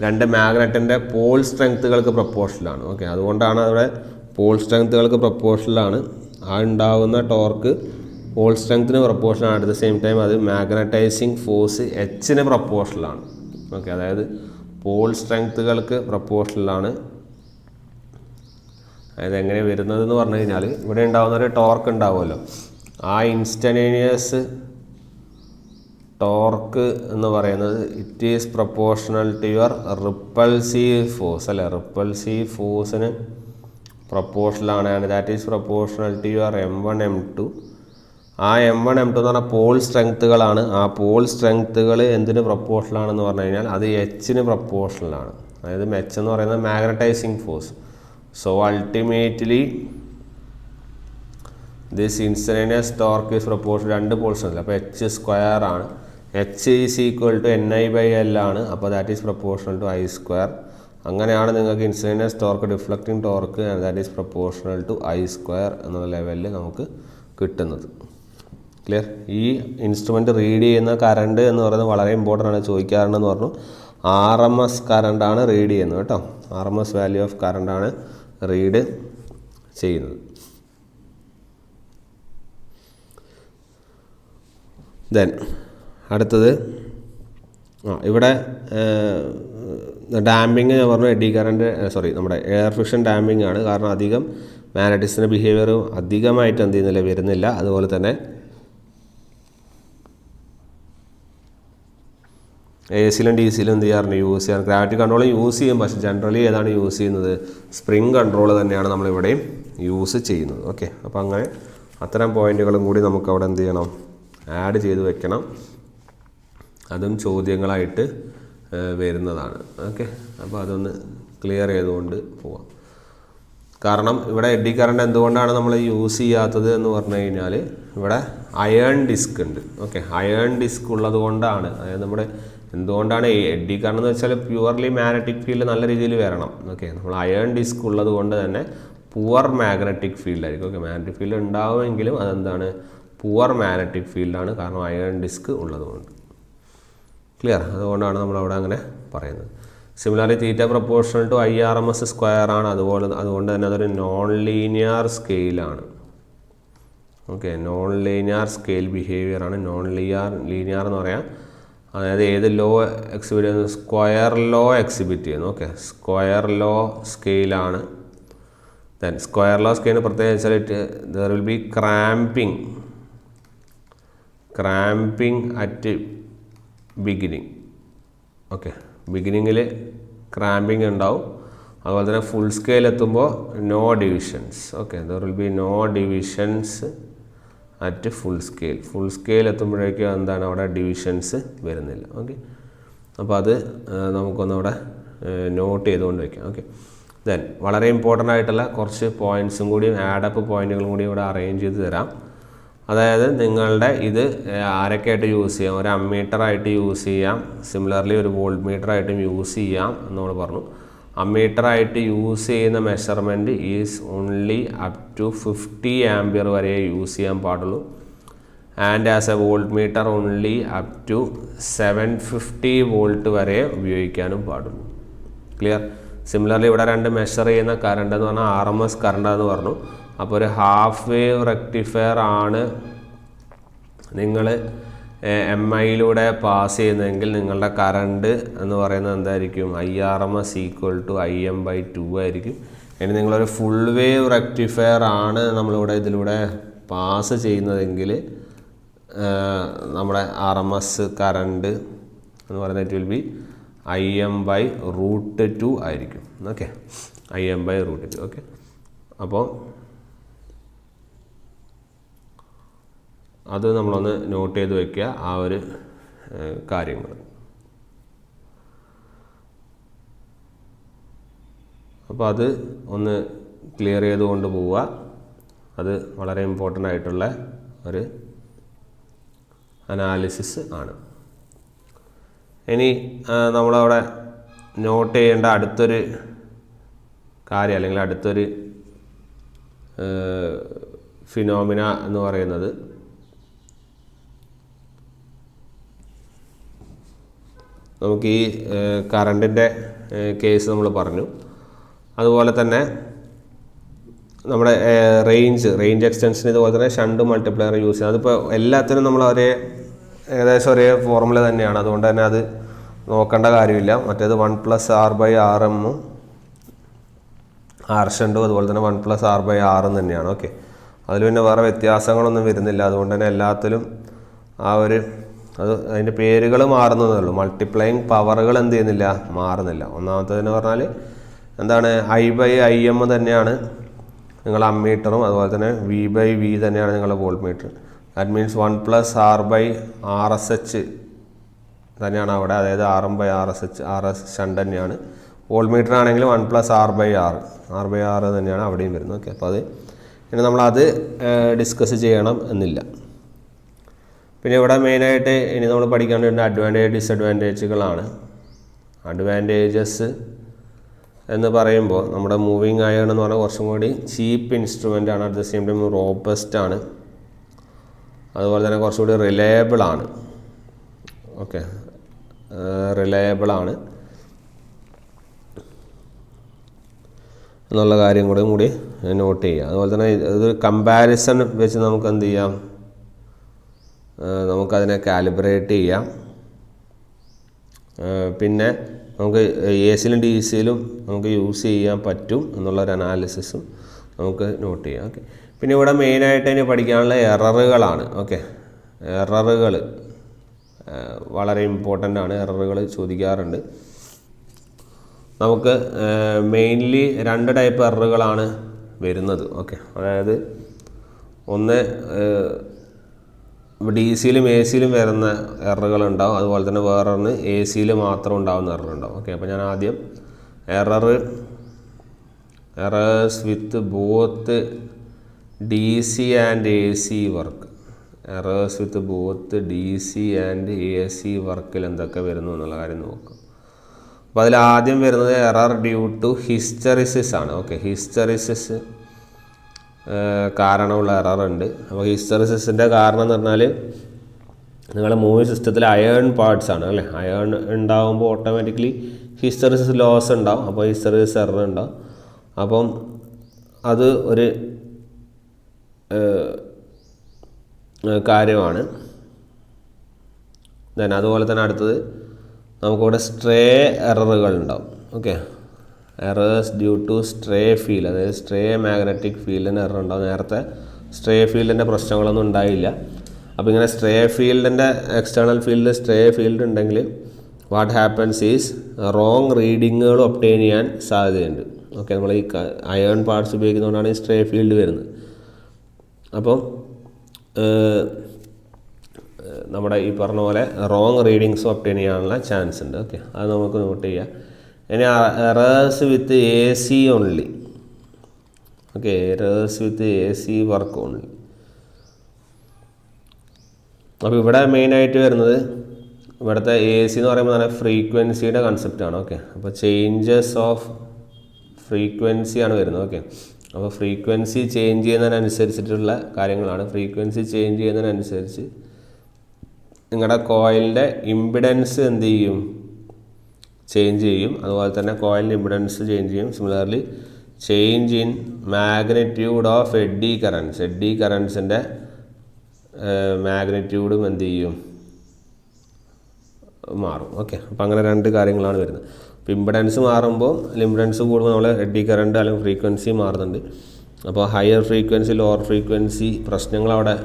2 മാഗ്നറ്റിൻ്റെ പോൾ സ്ട്രെങ്ത്തുകൾക്ക് പ്രപ്പോർഷനിലാണ്. ഓക്കെ, അതുകൊണ്ടാണ് അവിടെ പോൾ സ്ട്രെങ്ത്തുകൾക്ക് പ്രപ്പോർഷനിലാണ്. ആ ഉണ്ടാകുന്ന ടോർക്ക് പോൾ സ്ട്രെങ്ത്തിന് പ്രപ്പോർഷനാണ്. അറ്റ് ദ സെയിം ടൈം അത് മാഗ്നറ്റൈസിങ് ഫോഴ്സ് എച്ചിന് പ്രപ്പോർഷനിലാണ്. ഓക്കെ, അതായത് പോൾ സ്ട്രെങ്ത്തുകൾക്ക് പ്രപ്പോർഷനിലാണ്. അതായത് എങ്ങനെ വരുന്നതെന്ന് പറഞ്ഞു കഴിഞ്ഞാൽ ഇവിടെ ഉണ്ടാകുന്ന ഒരു ടോർക്ക് ഉണ്ടാവുമല്ലോ, ആ ഇൻസ്റ്റന്റേനിയസ് ടോർക്ക് എന്ന് പറയുന്നത് it is proportional to your repulsive force അല്ലേ, റിപ്പൾസീവ് ഫോഴ്സിന് പ്രൊപ്പോർഷണലാണ്. And that is proportional to your M1 M2. ആ M1 M2 എന്ന് പറഞ്ഞാൽ പോൾ സ്ട്രെങ്ത്തുകളാണ്. ആ പോൾ സ്ട്രെങ്ത്തുകൾ എന്തിന് പ്രൊപ്പോർഷണലാണെന്ന് പറഞ്ഞു കഴിഞ്ഞാൽ അത് എച്ചിന് പ്രൊപ്പോർഷണലാണ്. അതായത് എച്ച് എന്ന് പറയുന്നത് magnetising force. So ultimately this instantaneous torque is proportional, രണ്ട് പോൾസ് ഉണ്ട്, അപ്പോൾ എച്ച് സ്ക്വയർ ആണ്. H is equal to NI/L ആണ്. അപ്പോൾ that is proportional to I². അങ്ങനെയാണ് നിങ്ങൾക്ക് instantaneous torque, deflecting torque that is proportional to I² എന്നുള്ള ലെവലിൽ നമുക്ക് കിട്ടുന്നത്. ക്ലിയർ? ഈ ഇൻസ്ട്രുമെൻറ്റ് റീഡ് ചെയ്യുന്ന കറണ്ട് എന്ന് പറയുന്നത് വളരെ ഇമ്പോർട്ടൻ്റ് ആണ്, ചോദിക്കാറുണ്ടെന്ന് പറഞ്ഞു. RMS കറണ്ടാണ് റീഡ് ചെയ്യുന്നത് കേട്ടോ. RMS വാല്യൂ ഓഫ് കറണ്ടാണ് റീഡ് ചെയ്യുന്നത്. ദെൻ അടുത്തത് ഇവിടെ ഡാമ്പിങ് ഞാൻ പറഞ്ഞു, എഡി കറണ്ട് നമ്മുടെ എയർ ഫ്രിക്ഷൻ ഡാമ്പിങ് ആണ്. കാരണം അധികം മാഗ്നറ്റിക്സിൻ്റെ ബിഹേവിയർ അധികമായിട്ട് എന്ത് ചെയ്യുന്നില്ല, വരുന്നില്ല. അതുപോലെ തന്നെ AC-ലും DC-ലും എന്ത് ചെയ്യാറുണ്ട്, യൂസ് ചെയ്യാറ്. ഗ്രാവിറ്റി കൺട്രോൾ യൂസ് ചെയ്യും, പക്ഷേ ജനറലി ഏതാണ് യൂസ് ചെയ്യുന്നത്, സ്പ്രിംഗ് കൺട്രോൾ തന്നെയാണ് നമ്മളിവിടെയും യൂസ് ചെയ്യുന്നത്. ഓക്കെ, അപ്പോൾ അങ്ങനെ അത്തരം പോയിന്റുകളും കൂടി നമുക്ക് അവിടെ എന്ത് ചെയ്യണം, ആഡ് ചെയ്ത് വെക്കണം. അതും ചോദ്യങ്ങളായിട്ട് വരുന്നതാണ്. ഓക്കെ, അപ്പോൾ അതൊന്ന് ക്ലിയർ ചെയ്തുകൊണ്ട് പോവാം. കാരണം ഇവിടെ എഡി കറണ്ട് എന്തുകൊണ്ടാണ് നമ്മൾ യൂസ് ചെയ്യാത്തത് എന്ന് പറഞ്ഞു കഴിഞ്ഞാൽ ഇവിടെ അയേൺ ഡിസ്ക് ഉണ്ട്. ഓക്കെ, അയേൺ ഡിസ്ക് ഉള്ളത് കൊണ്ടാണ്. അതായത് നമ്മുടെ എന്തുകൊണ്ടാണ് എഡി കറണ്ട് എന്ന് വെച്ചാൽ പ്യുവർലി മാഗ്നറ്റിക് ഫീൽഡ് നല്ല രീതിയിൽ വരണം. ഓക്കെ, നമ്മൾ അയേൺ ഡിസ്ക് ഉള്ളത് കൊണ്ട് തന്നെ പുവർ മാഗ്നറ്റിക് ഫീൽഡ് ആയിരിക്കും. ഓക്കെ, മാഗ്നറ്റിക് ഫീൽഡ് ഉണ്ടാവുമെങ്കിലും അതെന്താണ്, പുവർ മാഗ്നറ്റിക് ഫീൽഡാണ്, കാരണം അയേൺ ഡിസ്ക് ഉള്ളതുകൊണ്ട്. ക്ലിയർ? അതുകൊണ്ടാണ് നമ്മളവിടെ അങ്ങനെ പറയുന്നത്. Similarly theta proportional to IRMS² ആണ്. അതുകൊണ്ട് തന്നെ അതൊരു നോൺ ലീനിയർ സ്കെയിലാണ്. ഓക്കെ, നോൺ ലീനിയർ സ്കെയിൽ ബിഹേവിയർ ആണ്. നോൺ ലീനിയർ എന്ന് പറയാം, അതായത് ഏത് ലോ എക്സിബിറ്റ് ചെയ്യുന്നത്, സ്ക്വയർ ലോ എക്സിബിറ്റ് ചെയ്യുന്നു. ഓക്കെ, സ്ക്വയർ ലോ സ്കെയിലാണ്. ദെൻ സ്ക്വയർ ലോ സ്കെയിലിന് പ്രത്യേകം വെച്ചാൽ there will be cramping at beginning. Okay, ബിഗിനിങ്ങിൽ ക്രാമ്പിംഗ് ഉണ്ടാവും. അതുപോലെ തന്നെ ഫുൾ സ്കെയിൽ എത്തുമ്പോൾ no divisions. Okay, there will be no divisions at full scale എത്തുമ്പോഴേക്കും എന്താണ്, അവിടെ ഡിവിഷൻസ് വരുന്നില്ല. ഓക്കെ, അപ്പോൾ അത് നമുക്കൊന്നവിടെ നോട്ട് ചെയ്തുകൊണ്ട് വയ്ക്കാം. ഓക്കെ, ദെൻ വളരെ ഇമ്പോർട്ടൻ്റ് ആയിട്ടുള്ള കുറച്ച് പോയിൻറ്റ്സും കൂടി, ആഡപ്പ് പോയിൻറ്റുകളും കൂടി ഇവിടെ അറേഞ്ച് ചെയ്ത് തരാം. അതായത് നിങ്ങളുടെ ഇത് ആരൊക്കെയായിട്ട് യൂസ് ചെയ്യാം, ഒരു അമ്മീറ്റർ ആയിട്ട് യൂസ് ചെയ്യാം, സിമിലർലി ഒരു വോൾട്ട് മീറ്റർ ആയിട്ടും യൂസ് ചെയ്യാം എന്ന് നമ്മൾ പറഞ്ഞു. അമ്മീറ്റർ ആയിട്ട് യൂസ് ചെയ്യുന്ന measurement is only up to 50 ampere വരെ യൂസ് ചെയ്യാൻ പാടുള്ളൂ. And as a volt meter only up to 750 volt വരെ ഉപയോഗിക്കാനും പാടുള്ളൂ. ക്ലിയർ? സിമിലർലി ഇവിടെ രണ്ട് മെഷർ ചെയ്യുന്ന കറണ്ട് എന്ന് പറഞ്ഞാൽ RMS കറണ്ടാന്ന് പറഞ്ഞു. അപ്പോൾ ഒരു ഹാഫ് വേവ് റെക്ടിഫയർ ആണ് നിങ്ങൾ MIയിലൂടെ പാസ് ചെയ്യുന്നതെങ്കിൽ നിങ്ങളുടെ കറണ്ട് എന്ന് പറയുന്നത് എന്തായിരിക്കും, IRMS = Im/2 ആയിരിക്കും. ഇനി നിങ്ങളൊരു ഫുൾ വേവ് റെക്ടിഫയർ ആണ് നമ്മളിവിടെ ഇതിലൂടെ പാസ് ചെയ്യുന്നതെങ്കിൽ നമ്മുടെ RMS കറണ്ട് എന്ന് പറയുന്നത് ഇറ്റ് വിൽ ബി Im/√2 ആയിരിക്കും. Okay, Im/√2. ഓക്കെ, അപ്പോൾ അത് നമ്മളൊന്ന് നോട്ട് ചെയ്ത് വയ്ക്കുക, ആ ഒരു കാര്യങ്ങൾ. അപ്പോൾ അത് ഒന്ന് ക്ലിയർ ചെയ്തുകൊണ്ട് പോവുക. അത് വളരെ ഇമ്പോർട്ടൻ്റ് ആയിട്ടുള്ള ഒരു അനാലിസിസ് ആണ്. ഇനി നമ്മളവിടെ നോട്ട് ചെയ്യേണ്ട അടുത്തൊരു കാര്യം അല്ലെങ്കിൽ അടുത്തൊരു ഫിനോമിന എന്ന് പറയുന്നത് നമുക്ക് ഈ കറണ്ടിൻ്റെ കേസ് നമ്മൾ പറഞ്ഞു. അതുപോലെ തന്നെ നമ്മുടെ റേഞ്ച് എക്സ്റ്റൻഷൻ, ഇതുപോലെ തന്നെ ഷണ്ട് മൾട്ടിപ്ലയർ യൂസ് ചെയ്യുന്നത്. അതിപ്പോൾ എല്ലാത്തിനും നമ്മൾ ഏകദേശം ഒരേ ഫോർമുല തന്നെയാണ്, അതുകൊണ്ട് തന്നെ അത് നോക്കേണ്ട കാര്യമില്ല. മറ്റേത് 1+R/Rm R ഷണ്ടും അതുപോലെ തന്നെ 1+R/R തന്നെയാണ്. ഓക്കെ, അതിൽ പിന്നെ വേറെ വ്യത്യാസങ്ങളൊന്നും വരുന്നില്ല. അതുകൊണ്ട് തന്നെ എല്ലാത്തിലും ആ ഒരു അത് അതിൻ്റെ പേരുകൾ മാറുന്നതേ ഉള്ളൂ. മൾട്ടിപ്ലൈയിങ് പവറുകൾ എന്ത് ചെയ്യുന്നില്ല, മാറുന്നില്ല. ഒന്നാമത്തേതെന്ന് പറഞ്ഞാൽ എന്താണ്, I/IM തന്നെയാണ് നിങ്ങളുടെ അമ്മീറ്ററും, അതുപോലെ തന്നെ V/V തന്നെയാണ് നിങ്ങളുടെ volt meter. That means 1+R/RSH തന്നെയാണ് അവിടെ, അതായത് RM/RSH, RS ഷണ്ട് തന്നെയാണ്. വോൾട്ട് മീറ്റർ ആണെങ്കിൽ 1+R/R, R/R തന്നെയാണ് അവിടെയും വരുന്നത്. ഓക്കെ, അപ്പോൾ അത് ഇനി നമ്മളത് ഡിസ്കസ് ചെയ്യണം എന്നില്ല. പിന്നെ ഇവിടെ മെയിനായിട്ട് ഇനി നമ്മൾ പഠിക്കേണ്ട അഡ്വാൻറ്റേജ് ഡിസഡ്വാൻറ്റേജുകളാണ്. അഡ്വാൻറ്റേജസ് എന്ന് പറയുമ്പോൾ നമ്മുടെ മൂവിങ് അയൺ എന്ന് പറഞ്ഞാൽ കുറച്ചും കൂടി ചീപ്പ് ഇൻസ്ട്രുമെൻ്റ് ആണ്, at the same time robust ആണ്, അതുപോലെ തന്നെ കുറച്ചുകൂടി റിലയബിൾ ആണ്. ഓക്കെ, റിലയബിൾ ആണ് എന്നുള്ള കാര്യം കൂടി നോട്ട് ചെയ്യുക. അതുപോലെ തന്നെ ഇത് കമ്പാരിസൺ വെച്ച് നമുക്ക് എന്ത് ചെയ്യാം, നമുക്കതിനെ കാലിബ്രേറ്റ് ചെയ്യാം. പിന്നെ നമുക്ക് AC-ലും DC-ലും നമുക്ക് യൂസ് ചെയ്യാൻ പറ്റും എന്നുള്ളൊരു അനാലിസിസും നമുക്ക് നോട്ട് ചെയ്യാം. ഓക്കെ, പിന്നെ ഇവിടെ മെയിനായിട്ട് ഇനി പഠിക്കാനുള്ള എററുകളാണ്. ഓക്കെ, എററുകൾ വളരെ ഇമ്പോർട്ടൻ്റ് ആണ്, എററുകൾ ചോദിക്കാറുണ്ട്. നമുക്ക് മെയിൻലി 2 ടൈപ്പ് എററുകളാണ് വരുന്നത്. ഓക്കെ, അതായത് ഒന്ന് DC-ലും AC-ലും വരുന്ന എററുകളുണ്ടാവും, അതുപോലെ തന്നെ വേറൊന്ന് AC-ൽ മാത്രം ഉണ്ടാകുന്ന എററുണ്ടാവും. ഓക്കെ, അപ്പോൾ ഞാൻ ആദ്യം errors with both DC and AC work, errors with both DC and AC വർക്കിൽ എന്തൊക്കെ വരുന്നു എന്നുള്ള കാര്യം നോക്കാം. അപ്പോൾ അതിൽ ആദ്യം വരുന്നത് എറർ ഡ്യൂ ടു ഹിസ്റ്ററിസിസ് ആണ്. ഓക്കെ, ഹിസ്റ്ററിസിസ് കാരണമുള്ള എററുണ്ട്. അപ്പോൾ ഹിസ്റ്ററിസിൻ്റെ കാരണം എന്ന് പറഞ്ഞാൽ നിങ്ങളുടെ മൂവിങ് സിസ്റ്റത്തിൽ അയേൺ പാർട്സ് ആണ് അല്ലേ, അയേൺ ഉണ്ടാകുമ്പോൾ ഓട്ടോമാറ്റിക്കലി ഹിസ്റ്ററിസിസ് ലോസ് ഉണ്ടാവും, അപ്പോൾ ഹിസ്റ്ററിസിസ് എറർ ഉണ്ടാവും. അപ്പം അത് ഒരു കാര്യമാണ്. ദെൻ അതുപോലെ തന്നെ അടുത്തത് നമുക്കിവിടെ സ്ട്രേ എററുകൾ ഉണ്ടാവും. Okay, errors due to stray field, അതായത് സ്ട്രേ മാഗ്നറ്റിക് ഫീൽഡിന് എറർ ഉണ്ടാവും. നേരത്തെ സ്ട്രേ ഫീൽഡിൻ്റെ പ്രശ്നങ്ങളൊന്നും ഉണ്ടായില്ല. അപ്പോൾ ഇങ്ങനെ സ്ട്രേ ഫീൽഡിൻ്റെ എക്സ്റ്റേണൽ ഫീൽഡ് സ്ട്രേ ഫീൽഡ് ഉണ്ടെങ്കിൽ വാട്ട് ഹാപ്പൻസ് ഈസ് റോങ് റീഡിങ്ങുകൾ ഒബ്റ്റെയിൻ ചെയ്യാൻ സാധ്യതയുണ്ട്. ഓക്കെ, നമ്മൾ ഈ അയേൺ പാർട്സ് ഉപയോഗിക്കുന്നതുകൊണ്ടാണ് ഈ സ്ട്രേ ഫീൽഡ് വരുന്നത്. അപ്പം നമ്മുടെ ഈ പറഞ്ഞ പോലെ റോങ് റീഡിങ്സ് ഒബ്റ്റെയിൻ ചെയ്യാനുള്ള ചാൻസ് ഉണ്ട്. ഓക്കെ, അത് നമുക്ക് നോട്ട് ചെയ്യാം. ഇനി എറേഴ്സ് വിത്ത് AC ഓൺലി. ഓക്കെ, എറേഴ്സ് വിത്ത് AC വർക്ക് ഓൺലി. അപ്പോൾ ഇവിടെ മെയിനായിട്ട് വരുന്നത് ഇവിടുത്തെ AC എന്ന് പറയുമ്പോൾ തന്നെ ഫ്രീക്വൻസിയുടെ കൺസെപ്റ്റാണ്. ഓക്കെ, അപ്പോൾ ചേഞ്ചസ് ഓഫ് ഫ്രീക്വൻസിയാണ് വരുന്നത്. ഓക്കെ, അപ്പോൾ ഫ്രീക്വൻസി ചേഞ്ച് ചെയ്യുന്നതിനനുസരിച്ചിട്ടുള്ള കാര്യങ്ങളാണ്. ഫ്രീക്വൻസി ചേഞ്ച് ചെയ്യുന്നതിനനുസരിച്ച് നിങ്ങളുടെ കോയിലിൻ്റെ ഇമ്പിഡൻസ് എന്ത് ചെയ്യും, ചേഞ്ച് ചെയ്യും. അതുപോലെ തന്നെ കോയിലിൻ്റെ ഇമ്പിഡൻസ് ചേഞ്ച് ചെയ്യും. Similarly change in magnitude of eddy കറൻസിൻ്റെ മാഗ്നിറ്റ്യൂഡും എന്ത് ചെയ്യും, മാറും. ഓക്കെ, അപ്പോൾ അങ്ങനെ 2 കാര്യങ്ങളാണ് വരുന്നത്. അപ്പോൾ ഇമ്പിഡൻസ് മാറുമ്പോൾ ഇമ്പിഡൻസ് കൂടുമ്പോൾ നമ്മൾ എഡ്ഡി കറണ്ട് അല്ലെങ്കിൽ ഫ്രീക്വൻസി മാറുന്നുണ്ട്. അപ്പോൾ ഹയർ ഫ്രീക്വൻസി ലോവർ ഫ്രീക്വൻസി പ്രശ്നങ്ങൾ അവിടെ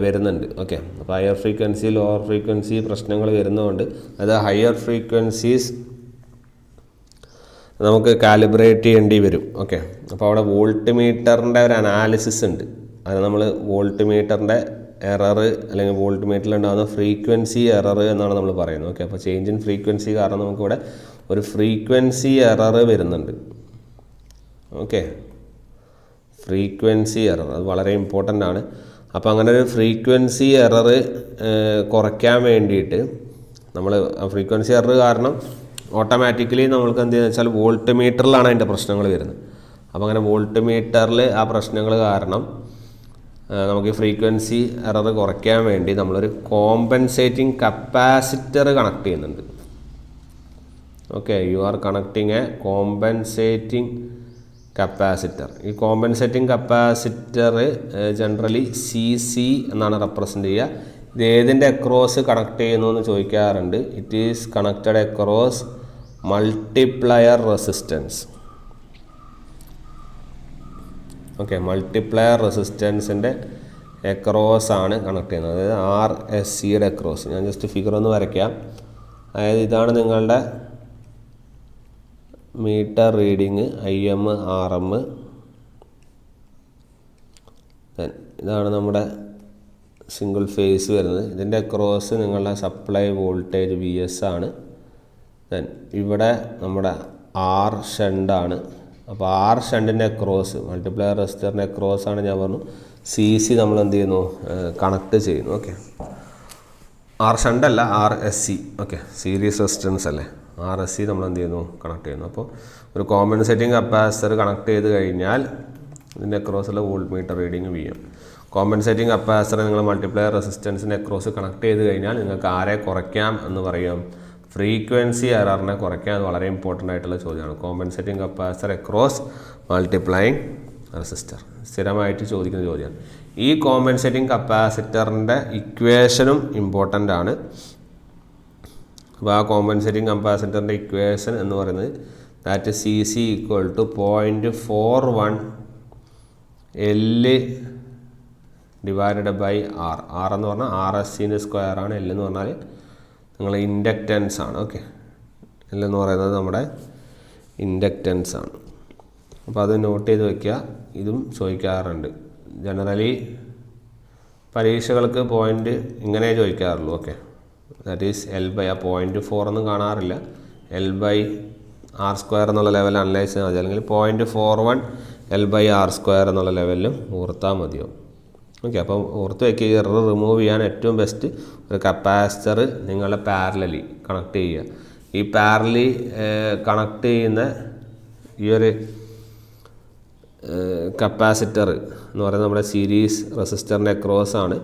വരുന്നുണ്ട്. ഓക്കെ, അപ്പോൾ ഹയർ ഫ്രീക്വൻസി ലോവർ ഫ്രീക്വൻസി പ്രശ്നങ്ങൾ വരുന്നതുകൊണ്ട് അത് ഹയർ ഫ്രീക്വൻസീസ് നമുക്ക് കാലിബ്രേറ്റ് ചെയ്യേണ്ടി വരും. ഓക്കെ, അപ്പോൾ അവിടെ വോൾട്ട് മീറ്ററിൻ്റെ ഒരു അനാലിസിസ് ഉണ്ട്. അത് നമ്മൾ വോൾട്ട് മീറ്ററിൻ്റെ എറർ അല്ലെങ്കിൽ വോൾട്ട് മീറ്ററിൽ ഉണ്ടാകുന്ന ഫ്രീക്വൻസി എറർ എന്നാണ് നമ്മൾ പറയുന്നത്. ഓക്കെ, അപ്പോൾ ചേഞ്ച് ഇൻ ഫ്രീക്വൻസി കാരണം നമുക്കിവിടെ ഒരു ഫ്രീക്വൻസി എറർ വരുന്നുണ്ട്. ഓക്കെ, ഫ്രീക്വൻസി എറർ അത് വളരെ ഇമ്പോർട്ടൻ്റ് ആണ്. അപ്പോൾ അങ്ങനെ ഒരു ഫ്രീക്വൻസി എറർ കുറയ്ക്കാൻ വേണ്ടിയിട്ട് നമ്മൾ ഫ്രീക്വൻസി എറർ കാരണം ഓട്ടോമാറ്റിക്കലി നമ്മൾക്ക് എന്ത് ചെയ്യുന്നത് വെച്ചാൽ വോൾട്ട് മീറ്ററിലാണ് അതിൻ്റെ പ്രശ്നങ്ങൾ വരുന്നത്. അപ്പോൾ അങ്ങനെ വോൾട്ട് മീറ്ററിൽ ആ പ്രശ്നങ്ങൾ കാരണം നമുക്ക് ഫ്രീക്വൻസി എറർ കുറയ്ക്കാൻ വേണ്ടി നമ്മളൊരു കോമ്പൻസേറ്റിംഗ് കപ്പാസിറ്റർ കണക്ട് ചെയ്യുന്നുണ്ട്. Okay, you are connecting a compensating capacitor. ഈ കോമ്പൻസേറ്റിംഗ് കപ്പാസിറ്റർ ജനറലി CC എന്നാണ് റെപ്രസെൻ്റ് ചെയ്യുക. ഇത് ഏതിൻ്റെ അക്രോസ് കണക്ട് ചെയ്യുന്നു എന്ന് ചോദിക്കാറുണ്ട്. It is connected across multiplier resistance. Okay, multiplier റെസിസ്റ്റൻസിൻ്റെ എക്രോസ് ആണ് കണക്ട് ചെയ്യുന്നത്. അതായത് RSCയുടെ എക്രോസ്. ഞാൻ ജസ്റ്റ് ഫിഗർ ഒന്ന് വരയ്ക്കാം. അതായത് ഇതാണ് നിങ്ങളുടെ മീറ്റർ റീഡിങ് IM RM. ഇതാണ് നമ്മുടെ സിംഗിൾ ഫേസ് വരുന്നത്. ഇതിൻ്റെ ക്രോസ് നിങ്ങളുടെ സപ്ലൈ വോൾട്ടേജ് VS ആണ്. ഇവിടെ നമ്മുടെ R ഷണ്ടാണ്. അപ്പോൾ R ഷണ്ടിൻ്റെ ക്രോസ് മൾട്ടിപ്ലയർ റെസിസ്റ്ററിൻ്റെ ക്രോസ് ആണ് ഞാൻ പറഞ്ഞു. CC നമ്മൾ എന്ത് ചെയ്യുന്നു, കണക്ട് ചെയ്യുന്നു. Okay, R ഷണ്ടല്ല, RSC. Okay, series resistance അല്ലേ, RSC നമ്മൾ എന്ത് ചെയ്യുന്നു, കണക്ട് ചെയ്യുന്നു. അപ്പോൾ ഒരു കോമ്പൻസേറ്റിംഗ് കപ്പാസിറ്റർ കണക്ട് ചെയ്ത് കഴിഞ്ഞാൽ ഇതിൻ്റെ അക്രോസുള്ള volt meter reading VM. Compensating capacitor നിങ്ങൾ മൾട്ടിപ്ലയർ റെസിസ്റ്റൻസിൻ്റെ അക്രോസ് കണക്ട് ചെയ്ത് കഴിഞ്ഞാൽ നിങ്ങൾക്ക് ആരെ കുറയ്ക്കാം എന്ന് പറയാം, ഫ്രീക്വൻസി എററിനെ കുറയ്ക്കാം. അത് വളരെ ഇമ്പോർട്ടൻ്റ് ആയിട്ടുള്ള ചോദ്യമാണ്. Compensating capacitor across multiplying resistor സ്ഥിരമായിട്ട് ചോദിക്കുന്ന ചോദ്യമാണ്. ഈ കോമ്പൻസേറ്റിംഗ് കപ്പാസിറ്ററിൻ്റെ ഇക്വേഷനും ഇമ്പോർട്ടൻ്റ് ആണ്. അപ്പോൾ ആ കോമ്പൻസേറ്റിംഗ് കപ്പാസിറ്ററിൻ്റെ ഇക്വേഷൻ എന്ന് പറയുന്നത് that CC equal to 0.41 L divided by R. R എന്ന് പറഞ്ഞാൽ RSCൻ്റെ സ്ക്വയർ ആണ്. L എന്ന് പറഞ്ഞാൽ നിങ്ങൾ ഇൻഡക്റ്റൻസ് ആണ്. ഓക്കെ, L എന്ന് പറയുന്നത് നമ്മുടെ ഇൻഡക്റ്റൻസ് ആണ്. അപ്പോൾ അത് നോട്ട് ചെയ്ത് വയ്ക്കുക. ഇതും ചോദിക്കാറുണ്ട്. ജനറലി പരീക്ഷകൾക്ക് പോയിൻ്റ് ഇങ്ങനെ ചോദിക്കാറുള്ളൂ. Okay, that is L by, ആ 0.4 ഒന്നും കാണാറില്ല. L ബൈ R സ്ക്വയർ എന്നുള്ള ലെവൽ അനലൈസ് ചെയ്താൽ മതി. അല്ലെങ്കിൽ 0.41 L ബൈ R സ്ക്വയർ എന്നുള്ള ലെവലിലും ഓർത്താൽ മതിയോ. ഓക്കെ, അപ്പം ഓർത്ത് വയ്ക്കുക. എറർ റിമൂവ് ചെയ്യാൻ ഏറ്റവും ബെസ്റ്റ് ഒരു കപ്പാസിറ്റർ നിങ്ങളുടെ പാരലലി കണക്ട് ചെയ്യുക. ഈ പാരലി കണക്ട് ചെയ്യുന്ന ഈ ഒരു കപ്പാസിറ്റർ എന്ന് പറയുന്നത് നമ്മുടെ സീരീസ് റെസിസ്റ്ററിൻ്റെ അക്രോസ് ആണ്.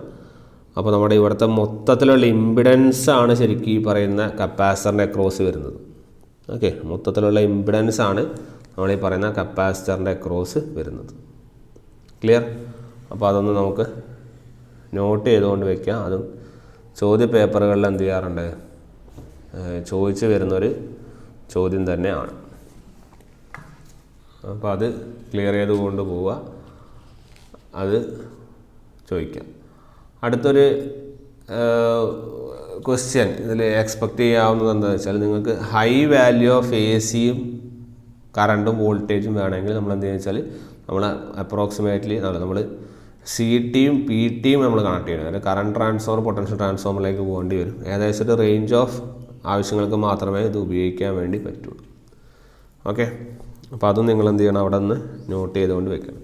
അപ്പോൾ നമ്മുടെ ഇവിടുത്തെ മൊത്തത്തിലുള്ള ഇമ്പിഡൻസ് ആണ് ശരിക്കും ഈ പറയുന്ന കപ്പാസിറ്ററിൻ്റെ അക്രോസ് വരുന്നത്. ഓക്കെ, മൊത്തത്തിലുള്ള ഇമ്പിഡൻസ് ആണ് നമ്മൾ ഈ പറയുന്ന കപ്പാസിറ്ററിൻ്റെ അക്രോസ് വരുന്നത്. ക്ലിയർ? അപ്പോൾ അതൊന്ന് നമുക്ക് നോട്ട് ചെയ്തുകൊണ്ട് വയ്ക്കാം. അതും ചോദ്യ പേപ്പറുകളിൽ എന്ത് ചെയ്യാറുണ്ട്, ചോദിച്ച് വരുന്നൊരു ചോദ്യം തന്നെയാണ്. അപ്പോൾ അത് ക്ലിയർ ചെയ്ത് കൊണ്ട് പോവുക. അത് ചോദിക്കാം. അടുത്തൊരു ക്വസ്റ്റ്യൻ ഇതിൽ എക്സ്പെക്റ്റ് ചെയ്യാവുന്നത് എന്താണെന്ന് വെച്ചാൽ, നിങ്ങൾക്ക് ഹൈ വാല്യൂ ഓഫ് ACയും കറണ്ടും വോൾട്ടേജും വേണമെങ്കിൽ നമ്മൾ എന്ത് ചെയ്യുക വെച്ചാൽ, നമ്മൾ അപ്രോക്സിമേറ്റ്ലി നമ്മൾ CTയും PTയും നമ്മൾ കണക്ട് ചെയ്യണം. അതായത് കറണ്ട് ട്രാൻസ്ഫോമർ പൊട്ടൻഷ്യൽ ട്രാൻസ്ഫോമറിലേക്ക് പോകേണ്ടി വരും. ഏകദേശം ഒരു റേഞ്ച് ഓഫ് ആവശ്യങ്ങൾക്ക് മാത്രമേ ഇത് ഉപയോഗിക്കാൻ വേണ്ടി പറ്റുള്ളൂ. ഓക്കെ, അപ്പോൾ അതും നിങ്ങൾ എന്ത് ചെയ്യണം, അവിടെ നിന്ന് നോട്ട് ചെയ്തുകൊണ്ട് വെക്കണം.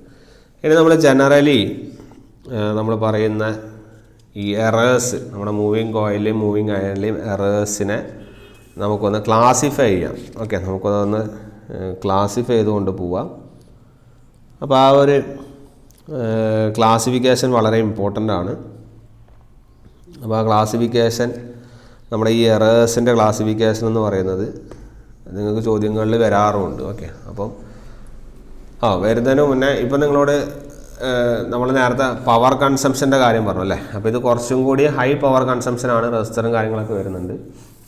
ഇനി നമ്മൾ ജനറലി നമ്മൾ പറയുന്ന ഈ എറേഴ്സ്, നമ്മുടെ മൂവിങ് കോയിലെയും മൂവിങ് അയണിലെയും എറേഴ്സിനെ നമുക്കൊന്ന് ക്ലാസിഫൈ ചെയ്യാം. ഓക്കെ, നമുക്കതൊന്ന് ക്ലാസിഫൈ ചെയ്തുകൊണ്ട് പോവാം. അപ്പോൾ ആ ഒരു ക്ലാസിഫിക്കേഷൻ വളരെ ഇമ്പോർട്ടൻ്റ് ആണ്. അപ്പോൾ ആ ക്ലാസിഫിക്കേഷൻ, നമ്മുടെ ഈ എറേഴ്സിൻ്റെ ക്ലാസിഫിക്കേഷൻ എന്ന് പറയുന്നത് നിങ്ങൾക്ക് ചോദ്യങ്ങളിൽ വരാറുമുണ്ട്. ഓക്കെ, അപ്പം വരുന്നതിന് മുന്നേ ഇപ്പം നിങ്ങളോട് നമ്മൾ നേരത്തെ പവർ കൺസംഷൻ്റെ കാര്യം പറഞ്ഞു അല്ലേ. അപ്പോൾ ഇത് കുറച്ചും കൂടി ഹൈ പവർ കൺസംഷനാണ്. റെസിസ്റ്ററും കാര്യങ്ങളൊക്കെ വരുന്നുണ്ട്.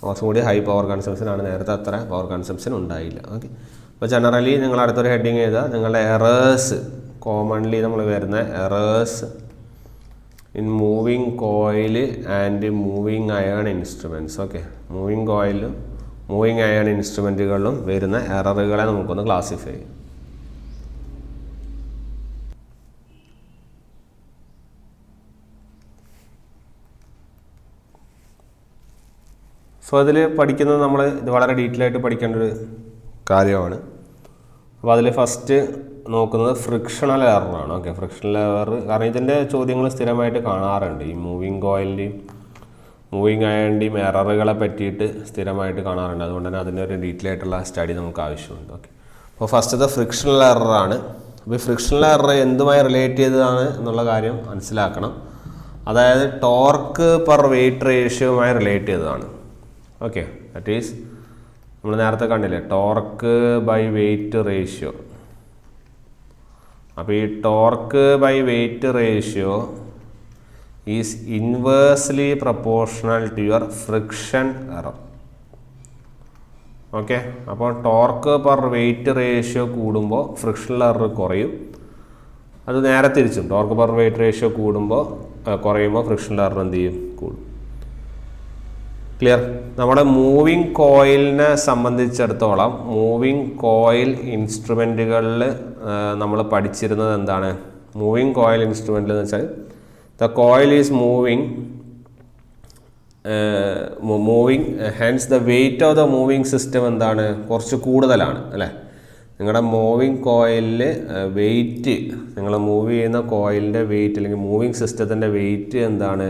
കുറച്ചും കൂടി ഹൈ പവർ കൺസംഷനാണ്. നേരത്തെ അത്ര പവർ കൺസംഷൻ ഉണ്ടായില്ല. ഓക്കെ, അപ്പോൾ ജനറലി നിങ്ങൾ അടുത്തൊരു ഹെഡിങ് ചെയ്താൽ നിങ്ങളുടെ എറേഴ്സ്, കോമൺലി നമ്മൾ വരുന്ന errors in moving coil and moving iron instruments. Okay, moving കോയിലും മൂവിങ് അയൺ ഇൻസ്ട്രുമെൻറ്റുകളിലും വരുന്ന എററുകളെ നമുക്കൊന്ന് ക്ലാസിഫൈ ചെയ്യാം. സോ അതിൽ പഠിക്കുന്നത് നമ്മൾ ഇത് വളരെ ഡീറ്റെയിൽ ആയിട്ട് പഠിക്കേണ്ട ഒരു കാര്യമാണ്. അപ്പോൾ അതിൽ ഫസ്റ്റ് നോക്കുന്നത് ഫ്രിക്ഷണൽ എററാണ്. ഓക്കെ, ഫ്രിക്ഷണൽ എറർ, കാരണം ഇതിൻ്റെ ചോദ്യങ്ങൾ സ്ഥിരമായിട്ട് കാണാറുണ്ട്. ഈ മൂവിങ് കോയിലിൻ്റെയും മൂവിങ് അയണിൻ്റെയും എററുകളെ പറ്റിയിട്ട് സ്ഥിരമായിട്ട് കാണാറുണ്ട്. അതുകൊണ്ട് തന്നെ അതിൻ്റെ ഒരു ഡീറ്റെയിൽ ആയിട്ടുള്ള സ്റ്റഡി നമുക്ക് ആവശ്യമുണ്ട്. ഓക്കെ, അപ്പോൾ ഫസ്റ്റത്തെ ഫ്രിക്ഷണൽ എററാണ്. അപ്പോൾ ഈ ഫ്രിക്ഷണൽ എറർ എന്തുമായി റിലേറ്റ് ചെയ്തതാണ് എന്നുള്ള കാര്യം മനസ്സിലാക്കണം. അതായത് ടോർക്ക് പെർ വെയിറ്റ് റേഷ്യോയുമായി റിലേറ്റ് ചെയ്തതാണ്. ഓക്കെ, ദാറ്റ് ഈസ് നമ്മൾ നേരത്തെ കണ്ടില്ലേ, ടോർക്ക് ബൈ വെയിറ്റ് റേഷ്യോ. അപ്പോൾ ഈ torque by weight ratio is inversely proportional to your friction error. Okay, അപ്പോൾ ടോർക്ക് പെർ വെയിറ്റ് റേഷ്യോ കൂടുമ്പോൾ ഫ്രിക്ഷണൽ എറർ കുറയും. അത് നേരെ തിരിച്ചും ടോർക്ക് പെർ വെയിറ്റ് റേഷ്യോ കൂടുമ്പോൾ കുറയുമ്പോൾ ഫ്രിക്ഷണൽ എറർ എന്ത് ചെയ്യും? കൂടും. ക്ലിയർ? നമ്മുടെ മൂവിങ് കോയിലിനെ സംബന്ധിച്ചിടത്തോളം മൂവിങ് കോയിൽ ഇൻസ്ട്രുമെൻറ്റുകളിൽ നമ്മൾ പഠിച്ചിരുന്നത് എന്താണ്? മൂവിങ് കോയിൽ ഇൻസ്ട്രുമെൻറ്റിൽ എന്ന് വെച്ചാൽ the coil is moving hence the weight of the moving system എന്താണ്? കുറച്ച് കൂടുതലാണ് അല്ലേ? നിങ്ങളുടെ മൂവിങ് കോയിലിൽ വെയിറ്റ്, നിങ്ങൾ മൂവ് ചെയ്യുന്ന കോയിലിൻ്റെ വെയിറ്റ് അല്ലെങ്കിൽ മൂവിങ് സിസ്റ്റത്തിൻ്റെ വെയിറ്റ് എന്താണ്?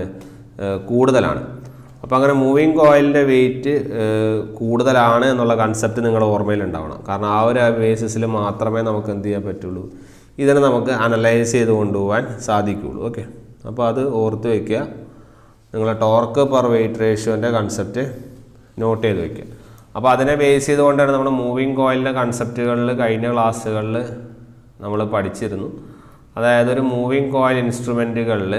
കൂടുതലാണ്. അപ്പോൾ അങ്ങനെ മൂവിങ് കോയിലിൻ്റെ വെയിറ്റ് കൂടുതലാണ് എന്നുള്ള കൺസെപ്റ്റ് നിങ്ങളുടെ ഓർമ്മയിൽ ഉണ്ടാവണം. കാരണം ആ ഒരു ബേസിസിൽ മാത്രമേ നമുക്ക് എന്ത് ചെയ്യാൻ പറ്റുള്ളൂ? ഇതിനെ നമുക്ക് അനലൈസ് ചെയ്ത് കൊണ്ടുപോകാൻ സാധിക്കുകയുള്ളൂ. ഓക്കെ, അപ്പോൾ അത് ഓർത്ത് വയ്ക്കുക. നിങ്ങൾ ടോർക്ക് പെർ വെയിറ്റ് റേഷ്യോൻ്റെ കൺസെപ്റ്റ് നോട്ട് ചെയ്ത് വയ്ക്കുക. അപ്പോൾ അതിനെ ബേസ് ചെയ്തുകൊണ്ടാണ് നമ്മൾ മൂവിങ് കോയിലിൻ്റെ കൺസെപ്റ്റുകളിൽ കഴിഞ്ഞ ക്ലാസ്സുകളിൽ നമ്മൾ പഠിച്ചിരുന്നു. അതായത് ഒരു മൂവിങ് കോയിൽ ഇൻസ്ട്രുമെൻറ്റുകളിൽ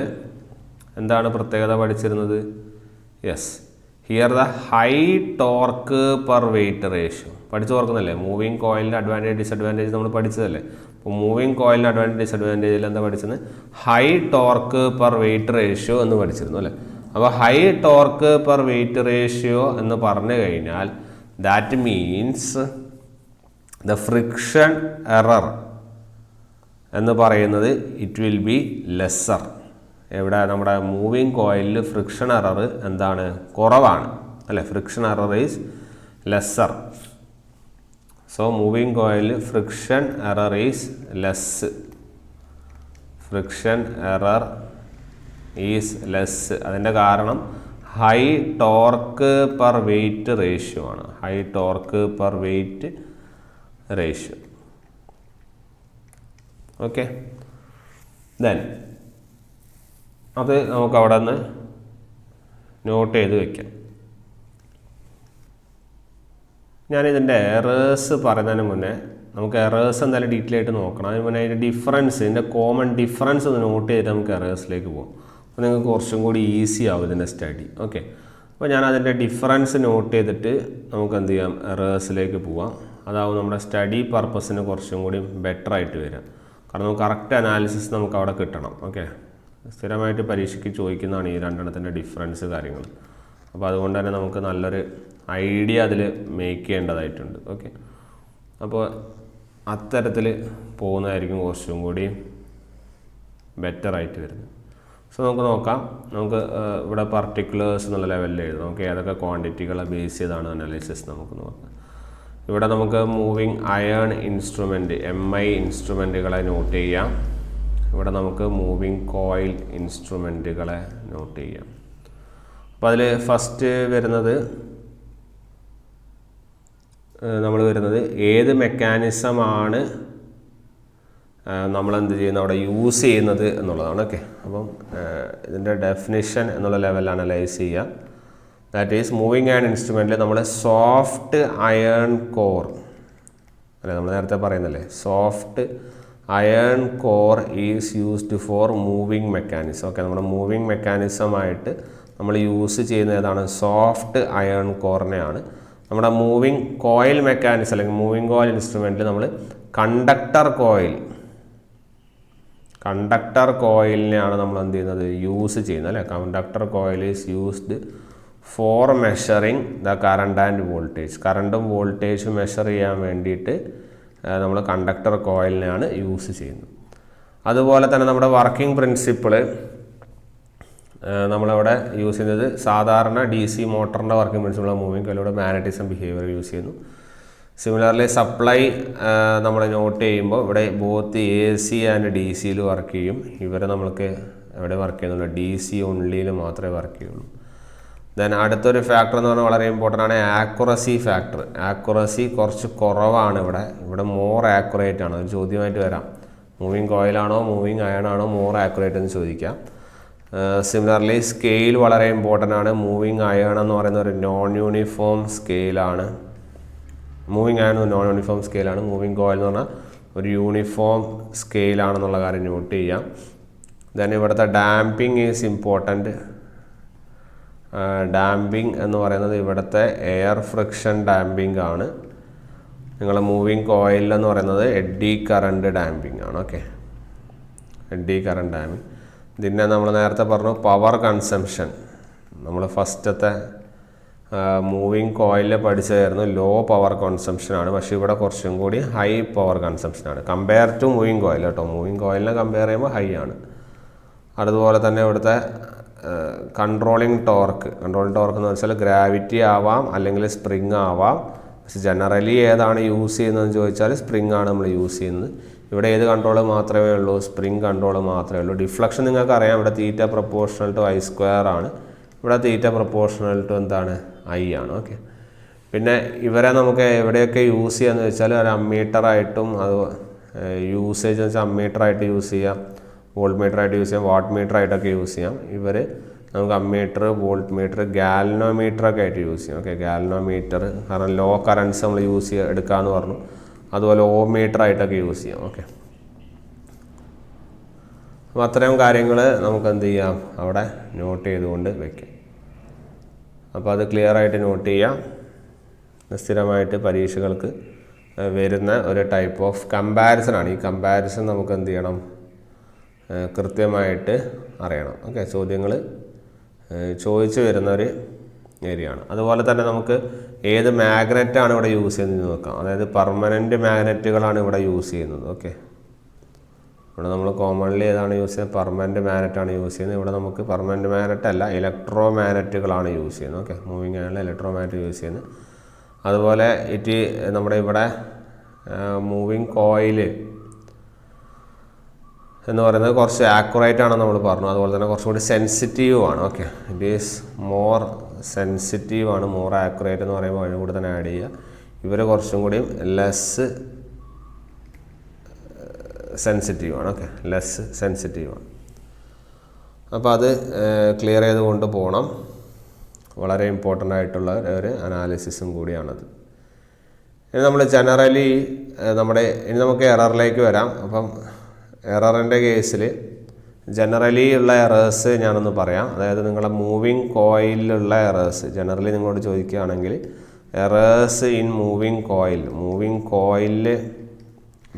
എന്താണ് പ്രത്യേകത പഠിച്ചിരുന്നത്? Yes, here the high torque per weight ratio പഠിച്ചു ഓർക്കുന്നില്ലേ? മൂവിങ് കോയിലിൻ്റെ അഡ്വാൻറ്റേജ് ഡിസഡ്വാൻറ്റേജ് നമ്മൾ പഠിച്ചതല്ലേ? അപ്പോൾ മൂവിങ് കോയിലിൻ്റെ അഡ്വാൻറ്റേജ് ഡിസഡ്വാൻറ്റേജിൽ എന്താ പഠിച്ചത്? High torque per weight ratio എന്ന് പഠിച്ചിരുന്നു അല്ലേ? അപ്പോൾ high torque per weight ratio എന്ന് പറഞ്ഞു കഴിഞ്ഞാൽ that means the friction error എന്ന് പറയുന്നത് ഇറ്റ് വിൽ ബി ലെസ്സർ. എവിടെ? നമ്മുടെ മൂവിങ് കോയിലിൽ ഫ്രിക്ഷൻ എറർ എന്താണ്? കുറവാണ് അല്ലേ? Friction error is lesser. So moving കോയിലിൽ friction error is less. Friction error is less. അതിൻ്റെ കാരണം high torque per weight ratio ആണ്. High torque per weight ratio. Okay, then അത് നമുക്ക് അവിടെ നിന്ന് നോട്ട് ചെയ്ത് വയ്ക്കാം. ഞാനിതിൻ്റെ എറേഴ്സ് പറയുന്നതിന് മുന്നേ നമുക്ക് എറേഴ്സ് എന്തായാലും ഡീറ്റെയിൽ ആയിട്ട് നോക്കണം. അതിന് മുന്നേ അതിൻ്റെ ഡിഫറൻസ്, ഇതിൻ്റെ കോമൺ ഡിഫറൻസ് ഒന്ന് നോട്ട് ചെയ്തിട്ട് നമുക്ക് എറേഴ്സിലേക്ക് പോകാം. അപ്പോൾ നിങ്ങൾക്ക് കുറച്ചും കൂടി ഈസി ആവും ഇതിൻ്റെ സ്റ്റഡി. ഓക്കെ, അപ്പോൾ ഞാൻ അതിൻ്റെ ഡിഫറൻസ് നോട്ട് ചെയ്തിട്ട് നമുക്ക് എന്ത് ചെയ്യാം? എറേഴ്സിലേക്ക് പോവാം. അതാവും നമ്മുടെ സ്റ്റഡി പർപ്പസിന് കുറച്ചും കൂടി ബെറ്റർ ആയിട്ട് വരിക. കാരണം നമുക്ക് കറക്റ്റ് അനാലിസിസ് നമുക്ക് അവിടെ കിട്ടണം. ഓക്കെ, സ്ഥിരമായിട്ട് പരീക്ഷയ്ക്ക് ചോദിക്കുന്നതാണ് ഈ രണ്ടെണ്ണത്തിൻ്റെ ഡിഫറൻസ് കാര്യങ്ങൾ. അപ്പോൾ അതുകൊണ്ട് തന്നെ നമുക്ക് നല്ലൊരു ഐഡിയ അതിൽ മേക്ക് ചെയ്യേണ്ടതായിട്ടുണ്ട്. ഓക്കെ, അപ്പോൾ അത്തരത്തിൽ പോകുന്നതായിരിക്കും കുറച്ചും കൂടി ബെറ്ററായിട്ട് വരുന്നത്. സോ നമുക്ക് നോക്കാം. നമുക്ക് ഇവിടെ പർട്ടിക്കുലേഴ്സ് എന്നുള്ള ലെവലിൽ എഴുതാം. നമുക്ക് ഏതൊക്കെ ക്വാണ്ടിറ്റികളെ ബേസ് ചെയ്താണ് അനാലിസിസ് നമുക്ക് നോക്കാം. ഇവിടെ നമുക്ക് മൂവിങ് അയൺ ഇൻസ്ട്രുമെൻറ്റ് MI ഇൻസ്ട്രുമെൻറ്റുകളെ നോട്ട് ചെയ്യാം. ഇവിടെ നമുക്ക് മൂവിങ് കോയിൽ ഇൻസ്ട്രുമെൻറ്റുകളെ നോട്ട് ചെയ്യാം. അപ്പോൾ അതിൽ ഫസ്റ്റ് വരുന്നത് ഏത് മെക്കാനിസമാണ് നമ്മളെന്ത് ചെയ്യുന്നത് അവിടെ യൂസ് ചെയ്യുന്നത് എന്നുള്ളതാണ്. ഓക്കെ, അപ്പം ഇതിൻ്റെ ഡെഫിനിഷൻ എന്നുള്ള ലെവലിൽ അനലൈസ് ചെയ്യുക. ദാറ്റ് ഈസ് മൂവിങ് അയൺ ഇൻസ്ട്രുമെൻറ്റിൽ നമ്മൾ സോഫ്റ്റ് അയൺ കോർ അല്ലേ, നമ്മൾ നേരത്തെ പറയുന്നല്ലേ, soft iron core is used for moving mechanism. Okay, നമ്മുടെ മൂവിങ് മെക്കാനിസമായിട്ട് നമ്മൾ യൂസ് ചെയ്യുന്ന ഏതാണ്? സോഫ്റ്റ് അയൺ കോറിനെയാണ്. നമ്മുടെ മൂവിങ് കോയിൽ മെക്കാനിസം അല്ലെങ്കിൽ മൂവിങ് കോയിൽ ഇൻസ്ട്രുമെൻറ്റിൽ നമ്മൾ കണ്ടക്ടർ കോയിലിനെയാണ് നമ്മൾ എന്ത് ചെയ്യുന്നത്? യൂസ് ചെയ്യുന്നത് അല്ലേ. Conductor coil is used for measuring the current and voltage. കറണ്ടും വോൾട്ടേജും മെഷർ ചെയ്യാൻ വേണ്ടിയിട്ട് നമ്മൾ കണ്ടക്ടർ കോയിലിനെയാണ് യൂസ് ചെയ്യുന്നത്. അതുപോലെ തന്നെ നമ്മുടെ വർക്കിംഗ് പ്രിൻസിപ്പിൾ നമ്മളിവിടെ യൂസ് ചെയ്യുന്നത് സാധാരണ DC മോട്ടറിൻ്റെ വർക്കിംഗ് പ്രിൻസിപ്പിൾ മൂവിങ് കോയിലൂടെ മാഗ്നറ്റിസം ബിഹേവിയർ യൂസ് ചെയ്യുന്നു. സിമിലർലി സപ്ലൈ നമ്മൾ നോട്ട് ചെയ്യുമ്പോൾ ഇവിടെ ബോത്ത് AC ആൻഡ് DCയിൽ വർക്ക് ചെയ്യും. ഇവരെ നമ്മൾക്ക് എവിടെ വർക്ക് ചെയ്യുന്നുള്ളൂ? DC ഓൺലിയിൽ മാത്രമേ വർക്ക് ചെയ്യുള്ളൂ. ദെൻ അടുത്തൊരു ഫാക്ടർ എന്ന് പറഞ്ഞാൽ വളരെ ഇമ്പോർട്ടൻ്റ് ആണ് ആക്യുറസി ഫാക്ടർ. ആക്യുറസി കുറച്ച് കുറവാണ് ഇവിടെ മോർ ആക്യുറേറ്റ് ആണ്. ഒരു ചോദ്യമായിട്ട് വരാം, മൂവിങ് കോയിലാണോ മൂവിങ് അയൺ ആണോ മോർ ആക്യുറേറ്റ് എന്ന് ചോദിക്കാം. സിമിലർലി സ്കെയിൽ വളരെ ഇമ്പോർട്ടൻ്റ് ആണ്. മൂവിങ് അയൺ എന്ന് പറയുന്ന ഒരു നോൺ യൂണിഫോം സ്കെയിലാണ്. മൂവിങ് അയൺ നോൺ യൂണിഫോം സ്കെയിലാണ്. മൂവിങ് കോയിൽ എന്ന് പറഞ്ഞാൽ ഒരു യൂണിഫോം സ്കെയിലാണെന്നുള്ള കാര്യം നോട്ട് ചെയ്യാം. ദെൻ ഇവിടുത്തെ ഡാമ്പിങ് ഈസ് ഇമ്പോർട്ടൻറ്റ്. ഡാമ്പിങ് എന്ന് പറയുന്നത് ഇവിടുത്തെ എയർ ഫ്രിക്ഷൻ ഡാമ്പിങ് ആണ്. നിങ്ങൾ മൂവിങ് കോയിൽ എന്ന് പറയുന്നത് എഡ്ഡി കറണ്ട് ഡാമ്പിങ് ആണ്. ഓക്കെ, എഡ്ഡി കറണ്ട് ഡാമിങ്. പിന്നെ നമ്മൾ നേരത്തെ പറഞ്ഞു പവർ കൺസംഷൻ. നമ്മൾ ഫസ്റ്റത്തെ മൂവിങ് കോയിലിൽ പഠിച്ചതായിരുന്നു ലോ പവർ കൺസംഷനാണ്. പക്ഷേ ഇവിടെ കുറച്ചും കൂടി ഹൈ പവർ കൺസംഷനാണ് കമ്പയർ ടു മൂവിങ് കോയിൽ കേട്ടോ. മൂവിങ് കോയിലിനെ കമ്പയർ ചെയ്യുമ്പോൾ ഹൈ ആണ്. അതുപോലെ തന്നെ ഇവിടുത്തെ കൺട്രോളിങ് ടോർക്ക് എന്ന് വെച്ചാൽ ഗ്രാവിറ്റി ആവാം അല്ലെങ്കിൽ സ്പ്രിങ് ആവാം. പക്ഷെ ജനറലി ഏതാണ് യൂസ് ചെയ്യുന്നതെന്ന് ചോദിച്ചാൽ സ്പ്രിങ് ആണ് നമ്മൾ യൂസ് ചെയ്യുന്നത്. ഇവിടെ ഏത് കൺട്രോൾ മാത്രമേ ഉള്ളൂ? സ്പ്രിങ് കൺട്രോൾ മാത്രമേ ഉള്ളൂ. ഡിഫ്ലക്ഷൻ നിങ്ങൾക്കറിയാം, ഇവിടെ തീറ്റ പ്രൊപ്പോർഷണൽ ടു ഐ സ്ക്വയർ ആണ്. ഇവിടെ തീറ്റ പ്രൊപ്പോർഷണൽ ടു എന്താണ്? ഐ ആണ്. ഓക്കെ. പിന്നെ ഇവരെ നമുക്ക് എവിടെയൊക്കെ യൂസ് ചെയ്യാന്ന് വെച്ചാൽ ഒരു അമ്മീറ്ററായിട്ടും അത് യൂസേജ് എന്ന് വെച്ചാൽ അമ്മീറ്ററായിട്ട് യൂസ് ചെയ്യാം, വോൾട്ട് മീറ്ററായിട്ട് യൂസ് ചെയ്യാം, വാട്ട് മീറ്ററായിട്ടൊക്കെ യൂസ് ചെയ്യാം. ഇവർ നമുക്ക് അമ്മീറ്റർ, വോൾട്ട് മീറ്റർ, ഗാൽനോമീറ്ററൊക്കെ ആയിട്ട് യൂസ് ചെയ്യാം. ഓക്കെ. ഗാൽനോമീറ്റർ കാരണം ലോ കറൻറ്റ്സ് നമ്മൾ എടുക്കാമെന്ന് പറഞ്ഞു. അതുപോലെ ഓം മീറ്ററായിട്ടൊക്കെ യൂസ് ചെയ്യാം. ഓക്കെ. അപ്പോൾ അത്രയും കാര്യങ്ങൾ നമുക്ക് എന്ത് ചെയ്യാം, അവിടെ നോട്ട് ചെയ്തുകൊണ്ട് വയ്ക്കാം. അപ്പോൾ അത് ക്ലിയർ ആയിട്ട് നോട്ട് ചെയ്യാം. സ്ഥിരമായിട്ട് പരീക്ഷകൾക്ക് വരുന്ന ഒരു ടൈപ്പ് ഓഫ് കമ്പാരിസൺ ആണ്. ഈ കമ്പാരിസൺ നമുക്ക് എന്ത് ചെയ്യണം, കൃത്യമായിട്ട് അറിയണം. ഓക്കെ. ചോദ്യങ്ങൾ ചോദിച്ചു വരുന്ന ഒരു ഏരിയ ആണ്. അതുപോലെ തന്നെ നമുക്ക് ഏത് മാഗ്നറ്റാണ് ഇവിടെ യൂസ് ചെയ്യുന്നത് നോക്കാം. അതായത് പെർമനൻറ്റ് മാഗ്നറ്റുകളാണ് ഇവിടെ യൂസ് ചെയ്യുന്നത്. ഓക്കെ. ഇവിടെ നമ്മൾ കോമൺലി ഏതാണ് യൂസ് ചെയ്യുന്നത്? പെർമനൻറ്റ് മാഗ്നറ്റാണ് യൂസ് ചെയ്യുന്നത്. ഇവിടെ നമുക്ക് പെർമനൻറ്റ് മാഗ്നറ്റ് അല്ല, ഇലക്ട്രോ മാഗ്നറ്റുകളാണ് യൂസ് ചെയ്യുന്നത്. ഓക്കെ. മൂവിങ് ആയുള്ള ഇലക്ട്രോ മാഗ്നറ്റ് യൂസ് ചെയ്യുന്നത്. അതുപോലെ നമ്മുടെ ഇവിടെ മൂവിങ് കോയിൽ എന്ന് പറയുന്നത് കുറച്ച് ആക്യുറേറ്റ് ആണെന്ന് നമ്മൾ പറഞ്ഞു. അതുപോലെ തന്നെ കുറച്ചും കൂടി സെൻസിറ്റീവ് ആണ്. Okay. It is more sensitive ആണ്. മോർ ആക്യുറേറ്റ് എന്ന് പറയുമ്പോൾ അതിന് കൂടെ തന്നെ ആഡ് ചെയ്യുക. ഇവർ കുറച്ചും കൂടി ലെസ് സെൻസിറ്റീവ് ആണ്. ഓക്കെ. ലെസ് സെൻസിറ്റീവ് ആണ്. അപ്പോൾ അത് ക്ലിയർ ചെയ്തുകൊണ്ട് പോകണം. വളരെ ഇമ്പോർട്ടൻ്റ് ആയിട്ടുള്ള ഒരു അനാലിസിസും കൂടിയാണത്. ഇനി നമ്മൾ ജനറലി ഇനി നമുക്ക് എററിലേക്ക് വരാം. അപ്പം എററിൻ്റെ കേസിൽ ജനറലി ഉള്ള എറേഴ്സ് ഞാനൊന്ന് പറയാം. അതായത് നിങ്ങളുടെ മൂവിങ് കോയിലുള്ള എറേഴ്സ് ജനറലി നിങ്ങളോട് ചോദിക്കുകയാണെങ്കിൽ എറേഴ്സ് ഇൻ മൂവിങ് കോയിലിൽ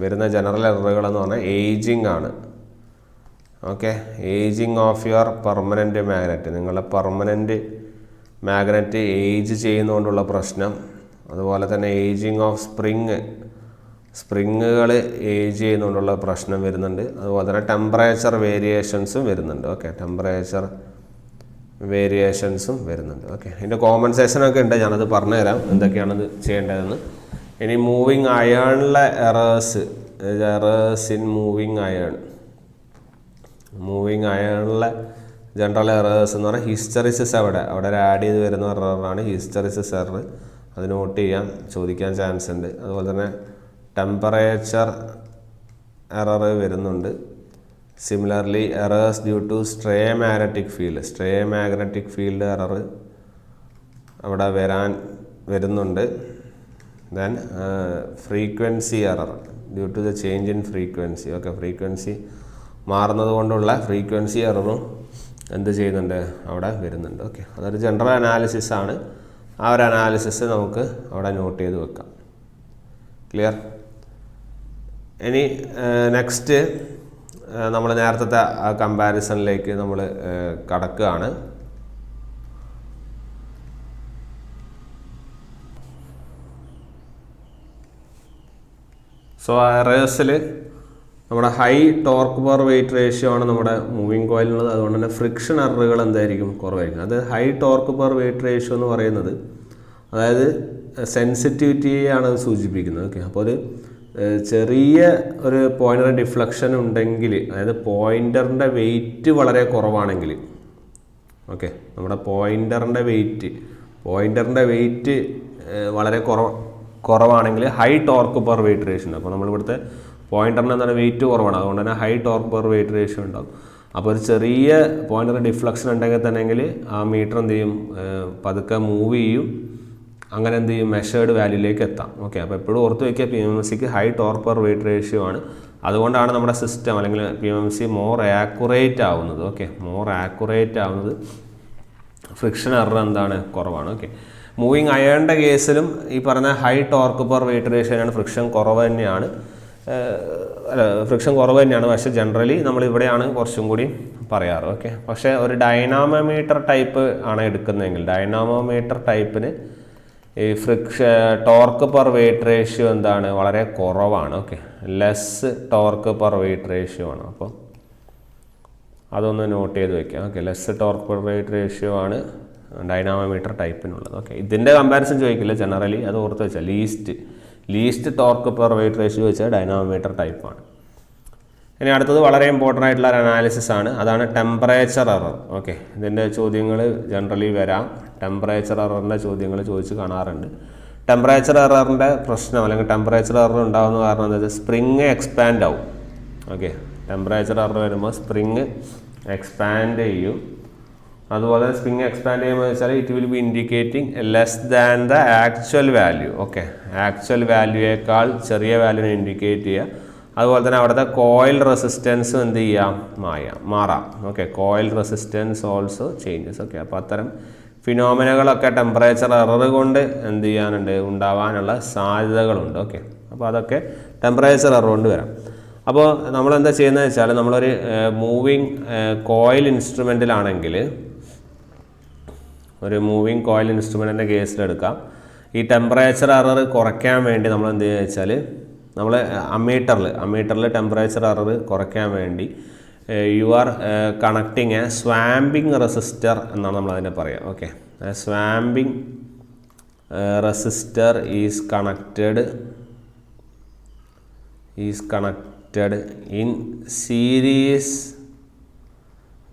വരുന്ന ജനറൽ എററുകൾ എന്ന് പറഞ്ഞാൽ ഏജിങ് ആണ്. Okay. Ageing of your permanent magnet. നിങ്ങളുടെ പെർമനൻറ്റ് മാഗ്നറ്റ് ഏജ് ചെയ്യുന്നതുകൊണ്ടുള്ള പ്രശ്നം. അതുപോലെ തന്നെ ഏജിങ് ഓഫ് സ്പ്രിങ്ങുകൾ ഏജ് ചെയ്യുന്നതുകൊണ്ടുള്ള പ്രശ്നം വരുന്നുണ്ട്. അതുപോലെ തന്നെ ടെമ്പറേച്ചർ വേരിയേഷൻസും വരുന്നുണ്ട്. ഓക്കെ. ടെമ്പറേച്ചർ വേരിയേഷൻസും വരുന്നുണ്ട്. ഓക്കെ. ഇതിൻ്റെ കോമ്പൻസേഷനൊക്കെ ഉണ്ട്, ഞാനത് പറഞ്ഞുതരാം എന്തൊക്കെയാണത് ചെയ്യേണ്ടതെന്ന്. ഇനി മൂവിങ് അയേണിലെ എറേഴ്സ് ഇൻ മൂവിങ് അയേണിലെ ജനറൽ എറേഴ്സ് എന്ന് പറഞ്ഞാൽ ഹിസ്റ്ററിസിസ് അവിടെ ഒരു ആഡ് ചെയ്ത് വരുന്ന എററാണ് ഹിസ്റ്ററിസിസ് എറർ. അത് നോട്ട് ചെയ്യാൻ ചോദിക്കാൻ ചാൻസ് ഉണ്ട്. അതുപോലെ തന്നെ ടെമ്പറേച്ചർ എറർ വരുന്നുണ്ട്. Similarly errors due to stray magnetic field error അവിടെ വരുന്നുണ്ട്. Then frequency error due to the change in frequency. Okay. Frequency മാറുന്നത് കൊണ്ടുള്ള ഫ്രീക്വൻസി എററും എന്ത് ചെയ്യുന്നുണ്ട്, അവിടെ വരുന്നുണ്ട്. ഓക്കെ. അതൊരു ജനറൽ അനാലിസിസ് ആണ്. ആ ഒരു അനാലിസിസ് നമുക്ക് അവിടെ നോട്ട് ചെയ്ത് വെക്കാം. ക്ലിയർ? ഇനി നെക്സ്റ്റ് നമ്മൾ നേരത്തെ ആ കമ്പാരിസണിലേക്ക് നമ്മൾ കടക്കുകയാണ്. സോ എറേഴ്സിൽ നമ്മുടെ high torque per weight ratio ആണ് നമ്മുടെ മൂവിങ് കോയിലുള്ളത്. അതുകൊണ്ട് തന്നെ ഫ്രിക്ഷൻ എററുകൾ എന്തായിരിക്കും, കുറവായിരിക്കും. അത് high torque per weight ratio എന്ന് പറയുന്നത് അതായത് സെൻസിറ്റിവിറ്റിയാണ് അത് സൂചിപ്പിക്കുന്നത്. ഓക്കെ. അപ്പോൾ ഒരു ചെറിയ ഒരു പോയിൻ്റർ ഡിഫ്ലക്ഷൻ ഉണ്ടെങ്കിൽ, അതായത് പോയിൻ്ററിൻ്റെ വെയിറ്റ് വളരെ കുറവാണെങ്കിൽ, ഓക്കെ, നമ്മുടെ പോയിൻ്ററിൻ്റെ വെയിറ്റ് വളരെ കുറവാണെങ്കിൽ high torque per weight ratio ഉണ്ട്. അപ്പോൾ നമ്മളിവിടുത്തെ പോയിൻ്ററിന് എന്താണ് വെയിറ്റ് കുറവാണ്, അതുകൊണ്ട് തന്നെ high torque per weight ratio ഉണ്ടാകും. അപ്പോൾ ഒരു ചെറിയ പോയിൻ്റർ ഡിഫ്ലക്ഷൻ ഉണ്ടെങ്കിൽ തന്നെങ്കിൽ ആ മീറ്റർ എന്ത് ചെയ്യും, പതുക്കെ മൂവ് ചെയ്യും. അങ്ങനെ എന്ത് ചെയ്യും, മെഷേർഡ് വാല്യൂയിലേക്ക് എത്താം. ഓക്കെ. അപ്പോൾ എപ്പോഴും ഓർത്ത് വയ്ക്കുക, PMMCക്ക് high torque per weight ratio ആണ്. അതുകൊണ്ടാണ് നമ്മുടെ സിസ്റ്റം അല്ലെങ്കിൽ PMMC മോർ ആക്യുറേറ്റ് ആവുന്നത്. ഓക്കെ. മോർ ആക്യുറേറ്റ് ആവുന്നത് ഫ്രിക്ഷൻ എറർ എന്താണ്, കുറവാണ്. ഓക്കെ. മൂവിങ് അയേണിൻ്റെ കേസിലും ഈ പറഞ്ഞ ഹൈ ടോർക്ക് പെർ വെയിറ്റ് റേഷ്യോയാണ്, ഫ്രിക്ഷൻ കുറവ് തന്നെയാണ്. ഫ്രിക്ഷൻ കുറവ് തന്നെയാണ്. പക്ഷേ ജനറലി നമ്മളിവിടെയാണ് കുറച്ചും കൂടി പറയാറ്. ഓക്കെ, പക്ഷേ ഒരു ഡൈനാമോമീറ്റർ ടൈപ്പ് ആണ് എടുക്കുന്നതെങ്കിൽ ഡൈനാമോമീറ്റർ ടൈപ്പിന് ഈ ടോർക്ക് പെർ വെയിറ്റ് റേഷ്യോ എന്താണ്, വളരെ കുറവാണ്. Okay, less torque per weight ratio ആണ്. അപ്പോൾ അതൊന്ന് നോട്ട് ചെയ്ത് വെക്കാം. Okay, less torque per weight ratio ആണ് ഡൈനാമോമീറ്റർ ടൈപ്പിനുള്ളത്. ഓക്കെ, ഇതിൻ്റെ കമ്പാരിസൺ ചോദിക്കില്ല, ജനറലി അത് ഓർത്ത് വെച്ചാൽ least torque per weight ratio വെച്ചാൽ ഡൈനാമോമീറ്റർ ടൈപ്പാണ്. ഇനി അടുത്തത് വളരെ ഇമ്പോർട്ടൻ്റ് ആയിട്ടുള്ള ഒരു അനാലിസിസ് ആണ്, അതാണ് ടെമ്പറേച്ചർ എറർ. ഓക്കെ, ഇതിൻ്റെ ചോദ്യങ്ങൾ ജനറലി വരാം. ടെമ്പറേച്ചർ എററിൻ്റെ ചോദ്യങ്ങൾ ചോദിച്ച് കാണാറുണ്ട്. ടെമ്പറേച്ചർ എററിൻ്റെ പ്രശ്നം അല്ലെങ്കിൽ ടെമ്പറേച്ചർ എറർ ഉണ്ടാകുന്ന കാരണം എന്താ വെച്ചാൽ സ്പ്രിങ് എക്സ്പാൻഡ് ആവും. ഓക്കെ, ടെമ്പറേച്ചർ എറർ വരുമ്പോൾ സ്പ്രിങ് എക്സ്പാൻഡ് ചെയ്യും. അതുപോലെ സ്പ്രിങ് എക്സ്പാൻഡ് ചെയ്യുമ്പോൾ വെച്ചാൽ it will be indicating less than the actual value. Okay, actual വാല്യൂയേക്കാൾ ചെറിയ വാല്യൂനെ ഇൻഡിക്കേറ്റ് ചെയ്യുക. അതുപോലെ തന്നെ അവിടുത്തെ കോയിൽ റെസിസ്റ്റൻസും എന്ത് ചെയ്യാം, മാറാം. Okay, coil resistance also changes. Okay, അപ്പോൾ അത്തരം ഫിനോമിനകളൊക്കെ ടെമ്പറേച്ചർ എറർ കൊണ്ട് എന്ത് ചെയ്യാനുണ്ട്, ഉണ്ടാവാനുള്ള സാധ്യതകളുണ്ട്. ഓക്കെ, അപ്പോൾ അതൊക്കെ ടെമ്പറേച്ചർ എറർ കൊണ്ട് വരാം. അപ്പോൾ നമ്മളെന്താ ചെയ്യുന്നത് വെച്ചാൽ നമ്മളൊരു മൂവിങ് കോയിൽ ഇൻസ്ട്രുമെൻറ്റിലാണെങ്കിൽ ഒരു മൂവിങ് കോയിൽ ഇൻസ്ട്രുമെൻറ്റിൻ്റെ കേസിലെടുക്കാം. ഈ ടെമ്പറേച്ചർ എറർ കുറയ്ക്കാൻ വേണ്ടി നമ്മൾ എന്ത് ചെയ്യുക വെച്ചാൽ നമ്മൾ അമ്മീറ്ററിൽ ടെമ്പറേച്ചർ എറർ കുറയ്ക്കാൻ വേണ്ടി you are connecting a swamping resistor എന്നാണ് നമ്മളതിനെ പറയുക. Okay, swamping resistor is connected in series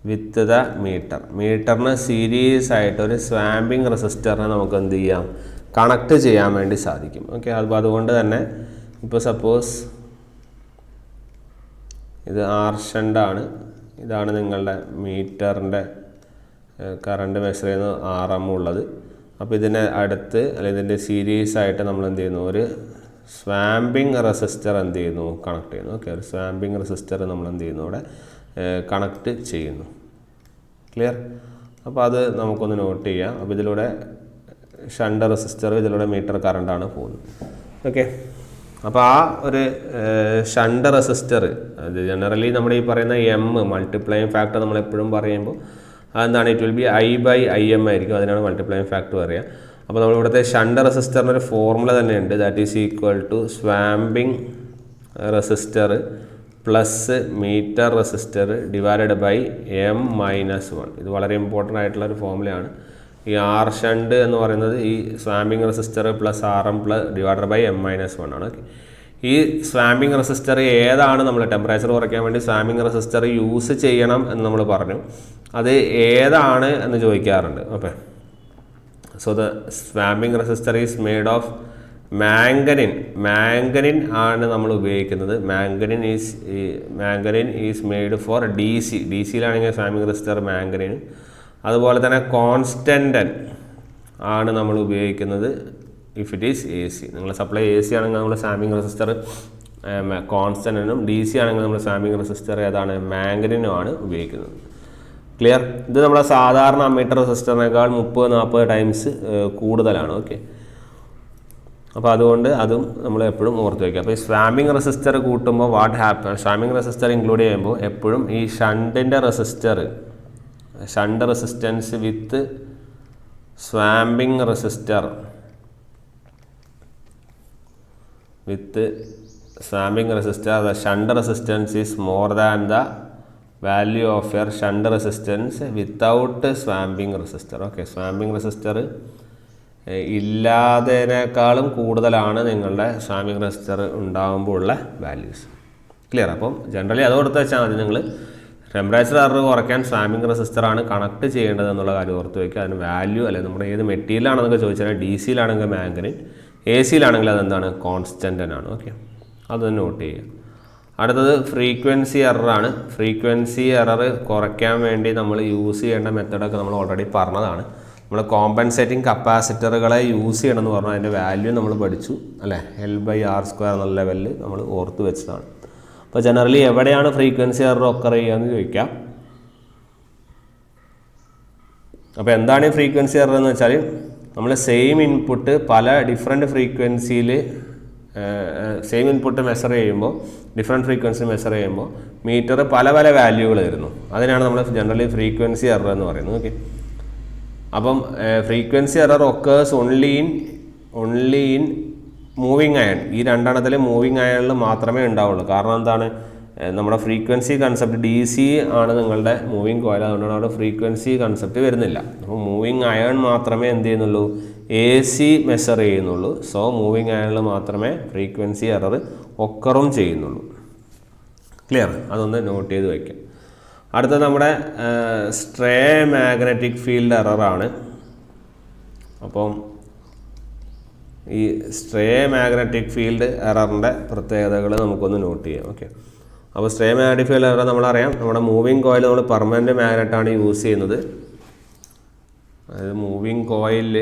with the മീറ്ററിന് സീരീസ് ആയിട്ടൊരു സ്വാമ്പിങ് റെസിസ്റ്ററിനെ നമുക്ക് എന്ത് ചെയ്യാം, കണക്ട് ചെയ്യാൻ വേണ്ടി സാധിക്കും. ഓക്കെ, അപ്പോൾ അതുകൊണ്ട് തന്നെ ഇപ്പോൾ സപ്പോസ് ഇത് ആർ ഷണ്ടാണ്, ഇതാണ് നിങ്ങളുടെ മീറ്ററിൻ്റെ കറണ്ട് മെഷർ ചെയ്യുന്ന RM ഉള്ളത്. അപ്പോൾ ഇതിനെ അടുത്ത് അല്ലെങ്കിൽ ഇതിൻ്റെ സീരീസ് ആയിട്ട് നമ്മൾ എന്ത് ചെയ്യുന്നു, ഒരു സ്വാമ്പിങ് റെസിസ്റ്റർ എന്ത് ചെയ്യുന്നു, കണക്ട് ചെയ്യുന്നു. ഓക്കെ, ഒരു സ്വാമ്പിങ് റെസിസ്റ്റർ നമ്മൾ എന്ത് ചെയ്യുന്നു, ഇവിടെ കണക്ട് ചെയ്യുന്നു. ക്ലിയർ? അപ്പോൾ അത് നമുക്കൊന്ന് നോട്ട് ചെയ്യാം. അപ്പോൾ ഇതിലൂടെ ഷണ്ട് റെസിസ്റ്റർ, ഇതിലൂടെ മീറ്റർ കറണ്ടാണ് പോകുന്നത്. ഓക്കെ, അപ്പോൾ ആ ഒരു ഷണ്ട് റെസിസ്റ്റർ അത് ജനറലി നമ്മൾ ഈ പറയുന്ന മൾട്ടിപ്ലൈയിങ് ഫാക്ടർ നമ്മളെപ്പോഴും പറയുമ്പോൾ അതെന്താണ്, ഇറ്റ് വിൽ ബി I/Im ആയിരിക്കും. അതിനാണ് മൾട്ടിപ്ലൈയിങ് ഫാക്ടർ പറയുക. അപ്പോൾ നമ്മളിവിടുത്തെ ഷണ്ട് റെസിസ്റ്ററിനൊരു ഫോർമുല തന്നെയുണ്ട്, that is equal to swamping resistor plus meter resistor divided by M-1. ഇത് വളരെ ഇമ്പോർട്ടൻ്റ് ആയിട്ടുള്ളൊരു ഫോർമുലയാണ്. ഈ ആർ ഷണ്ട് എന്ന് പറയുന്നത് ഈ swamping resistor plus RM divided by M-1 ആണ്. ഓക്കെ, ഈ സ്വാമ്പിങ് റെസിസ്റ്റർ ഏതാണ്, നമ്മൾ ടെമ്പറേച്ചർ കുറയ്ക്കാൻ വേണ്ടി സ്വാമ്പിങ് റെസിസ്റ്റർ യൂസ് ചെയ്യണം എന്ന് നമ്മൾ പറഞ്ഞു, അത് ഏതാണ് എന്ന് ചോദിക്കാറുണ്ട്. Okay, so the swamping resistor is made of manganin ആണ് നമ്മൾ ഉപയോഗിക്കുന്നത്. മാംഗനിൻ ഈസ് മെയ്ഡ് ഫോർ DC-യിലാണെങ്കിൽ സ്വാമ്പിങ് റെസിസ്റ്റർ മാംഗനിൻ. അതുപോലെ തന്നെ കോൺസ്റ്റൻറ്റൻ ആണ് നമ്മൾ ഉപയോഗിക്കുന്നത് ഇഫ് ഇറ്റ് ഈസ് AC. നിങ്ങൾ സപ്ലൈ AC ആണെങ്കിൽ നമ്മൾ സ്വാമ്പിങ് റെസിസ്റ്റർ കോൺസ്റ്റൻറ്റനും, DC ആണെങ്കിൽ നമ്മൾ സ്വാമ്പിങ് റെസിസ്റ്റർ ഏതാണ്, മാംഗനിനുമാണ് ഉപയോഗിക്കുന്നത്. ക്ലിയർ? ഇത് നമ്മളെ സാധാരണ അമ്മീറ്റർ റെസിസ്റ്ററിനേക്കാൾ 30-40 ടൈംസ് കൂടുതലാണ്. ഓക്കെ, അപ്പോൾ അതുകൊണ്ട് അതും നമ്മൾ എപ്പോഴും ഓർത്ത് വയ്ക്കുക. അപ്പോൾ ഈ സ്വാമ്പിങ് റെസിസ്റ്റർ കൂട്ടുമ്പോൾ what happen, swamping resistor include ചെയ്യുമ്പോൾ എപ്പോഴും ഈ shunt resistance with swamping resistor the shunt resistance is more than the value of your shunt resistance without swamping resistor. Okay, swamping resistor ഇല്ലാത്തതിനേക്കാളും കൂടുതലാണ് നിങ്ങളുടെ സ്വാമ്പിങ് റെസിസ്റ്റർ ഉണ്ടാകുമ്പോൾ ഉള്ള വാല്യൂസ്. ക്ലിയർ? അപ്പം ജനറലി അത് കൊടുത്ത് വെച്ചാൽ മതി. നിങ്ങൾ ടെമ്പറേച്ചർ എറർ കുറയ്ക്കാൻ സ്വാമ്പിങ് റെസിസ്റ്ററാണ് കണക്ട് ചെയ്യേണ്ടത് എന്നുള്ള കാര്യം ഓർത്ത് വയ്ക്കുക. അതിന് വാല്യൂ അല്ലെങ്കിൽ നമ്മുടെ ഏത് മെറ്റീരിയലാണെന്നൊക്കെ ചോദിച്ചാൽ DC-യിലാണെങ്കിൽ മാംഗനിൻ, AC-യിലാണെങ്കിൽ അതെന്താണ്, കോൺസ്റ്റൻ്റൻ ആണ്. ഓക്കെ, അത് നോട്ട് ചെയ്യുക. അടുത്തത് ഫ്രീക്വൻസി എററാണ്. ഫ്രീക്വൻസി എറർ കുറയ്ക്കാൻ വേണ്ടി നമ്മൾ യൂസ് ചെയ്യേണ്ട മെത്തഡൊക്കെ നമ്മൾ ഓൾറെഡി പറഞ്ഞതാണ്. നമ്മൾ കോമ്പൻസേറ്റിംഗ് കപ്പാസിറ്ററുകളെ യൂസ് ചെയ്യണമെന്ന് പറഞ്ഞാൽ അതിൻ്റെ വാല്യൂ നമ്മൾ പഠിച്ചു അല്ലേ, L/R² എന്നുള്ള ലെവലിൽ നമ്മൾ ഓർത്ത് വെച്ചതാണ്. അപ്പോൾ ജനറലി എവിടെയാണ് ഫ്രീക്വൻസി എറർ ഒക്കർ ചെയ്യുക എന്ന് ചോദിക്കാം. അപ്പോൾ എന്താണ് ഈ ഫ്രീക്വൻസി എറർ എന്ന് വെച്ചാൽ നമ്മൾ സെയിം ഇൻപുട്ട് പല ഡിഫറെൻറ്റ് ഫ്രീക്വൻസിയിൽ സെയിം ഇൻപുട്ട് മെഷർ ചെയ്യുമ്പോൾ ഡിഫറെൻറ്റ് ഫ്രീക്വൻസി മെഷർ ചെയ്യുമ്പോൾ മീറ്റർ പല പല വാല്യൂകൾ തരുന്നു. അതിനാണ് നമ്മൾ ജനറലി ഫ്രീക്വൻസി എറർ എന്ന് പറയുന്നത്. ഓക്കെ, അപ്പം frequency error occurs only in moving iron. ഈ രണ്ടെണ്ണത്തിൽ മൂവിങ് അയണിൽ മാത്രമേ ഉണ്ടാവുള്ളൂ. കാരണം എന്താണ്, നമ്മുടെ ഫ്രീക്വൻസി കൺസെപ്റ്റ് DC ആണ് നിങ്ങളുടെ മൂവിങ് കോയിൽ, അതുകൊണ്ടാണ് അവിടെ ഫ്രീക്വൻസി കൺസെപ്റ്റ് വരുന്നില്ല. അപ്പോൾ മൂവിങ് അയൺ മാത്രമേ എന്ത് ചെയ്യുന്നുള്ളൂ, AC മെഷർ ചെയ്യുന്നുള്ളൂ. സോ മൂവിങ് അയണിൽ മാത്രമേ ഫ്രീക്വൻസി എറർ ഒക്കറും ചെയ്യുന്നുള്ളൂ. ക്ലിയർ? അതൊന്ന് നോട്ട് ചെയ്ത് വയ്ക്കാം. അടുത്തത് നമ്മുടെ സ്ട്രേ മാഗ്നറ്റിക് ഫീൽഡ് എററാണ്. അപ്പം ഈ സ്ട്രേ മാഗ്നറ്റിക് ഫീൽഡ് എററിൻ്റെ പ്രത്യേകതകൾ നമുക്കൊന്ന് നോട്ട് ചെയ്യാം. ഓക്കെ, അപ്പോൾ സ്ട്രേ മാഗ്നറ്റിക് ഫീൽഡ് എറർ നമ്മളറിയാം, നമ്മുടെ മൂവിങ് കോയിൽ നമ്മൾ പെർമനൻറ്റ് മാഗ്നറ്റാണ് യൂസ് ചെയ്യുന്നത്. അതായത് മൂവിങ് കോയിലിൽ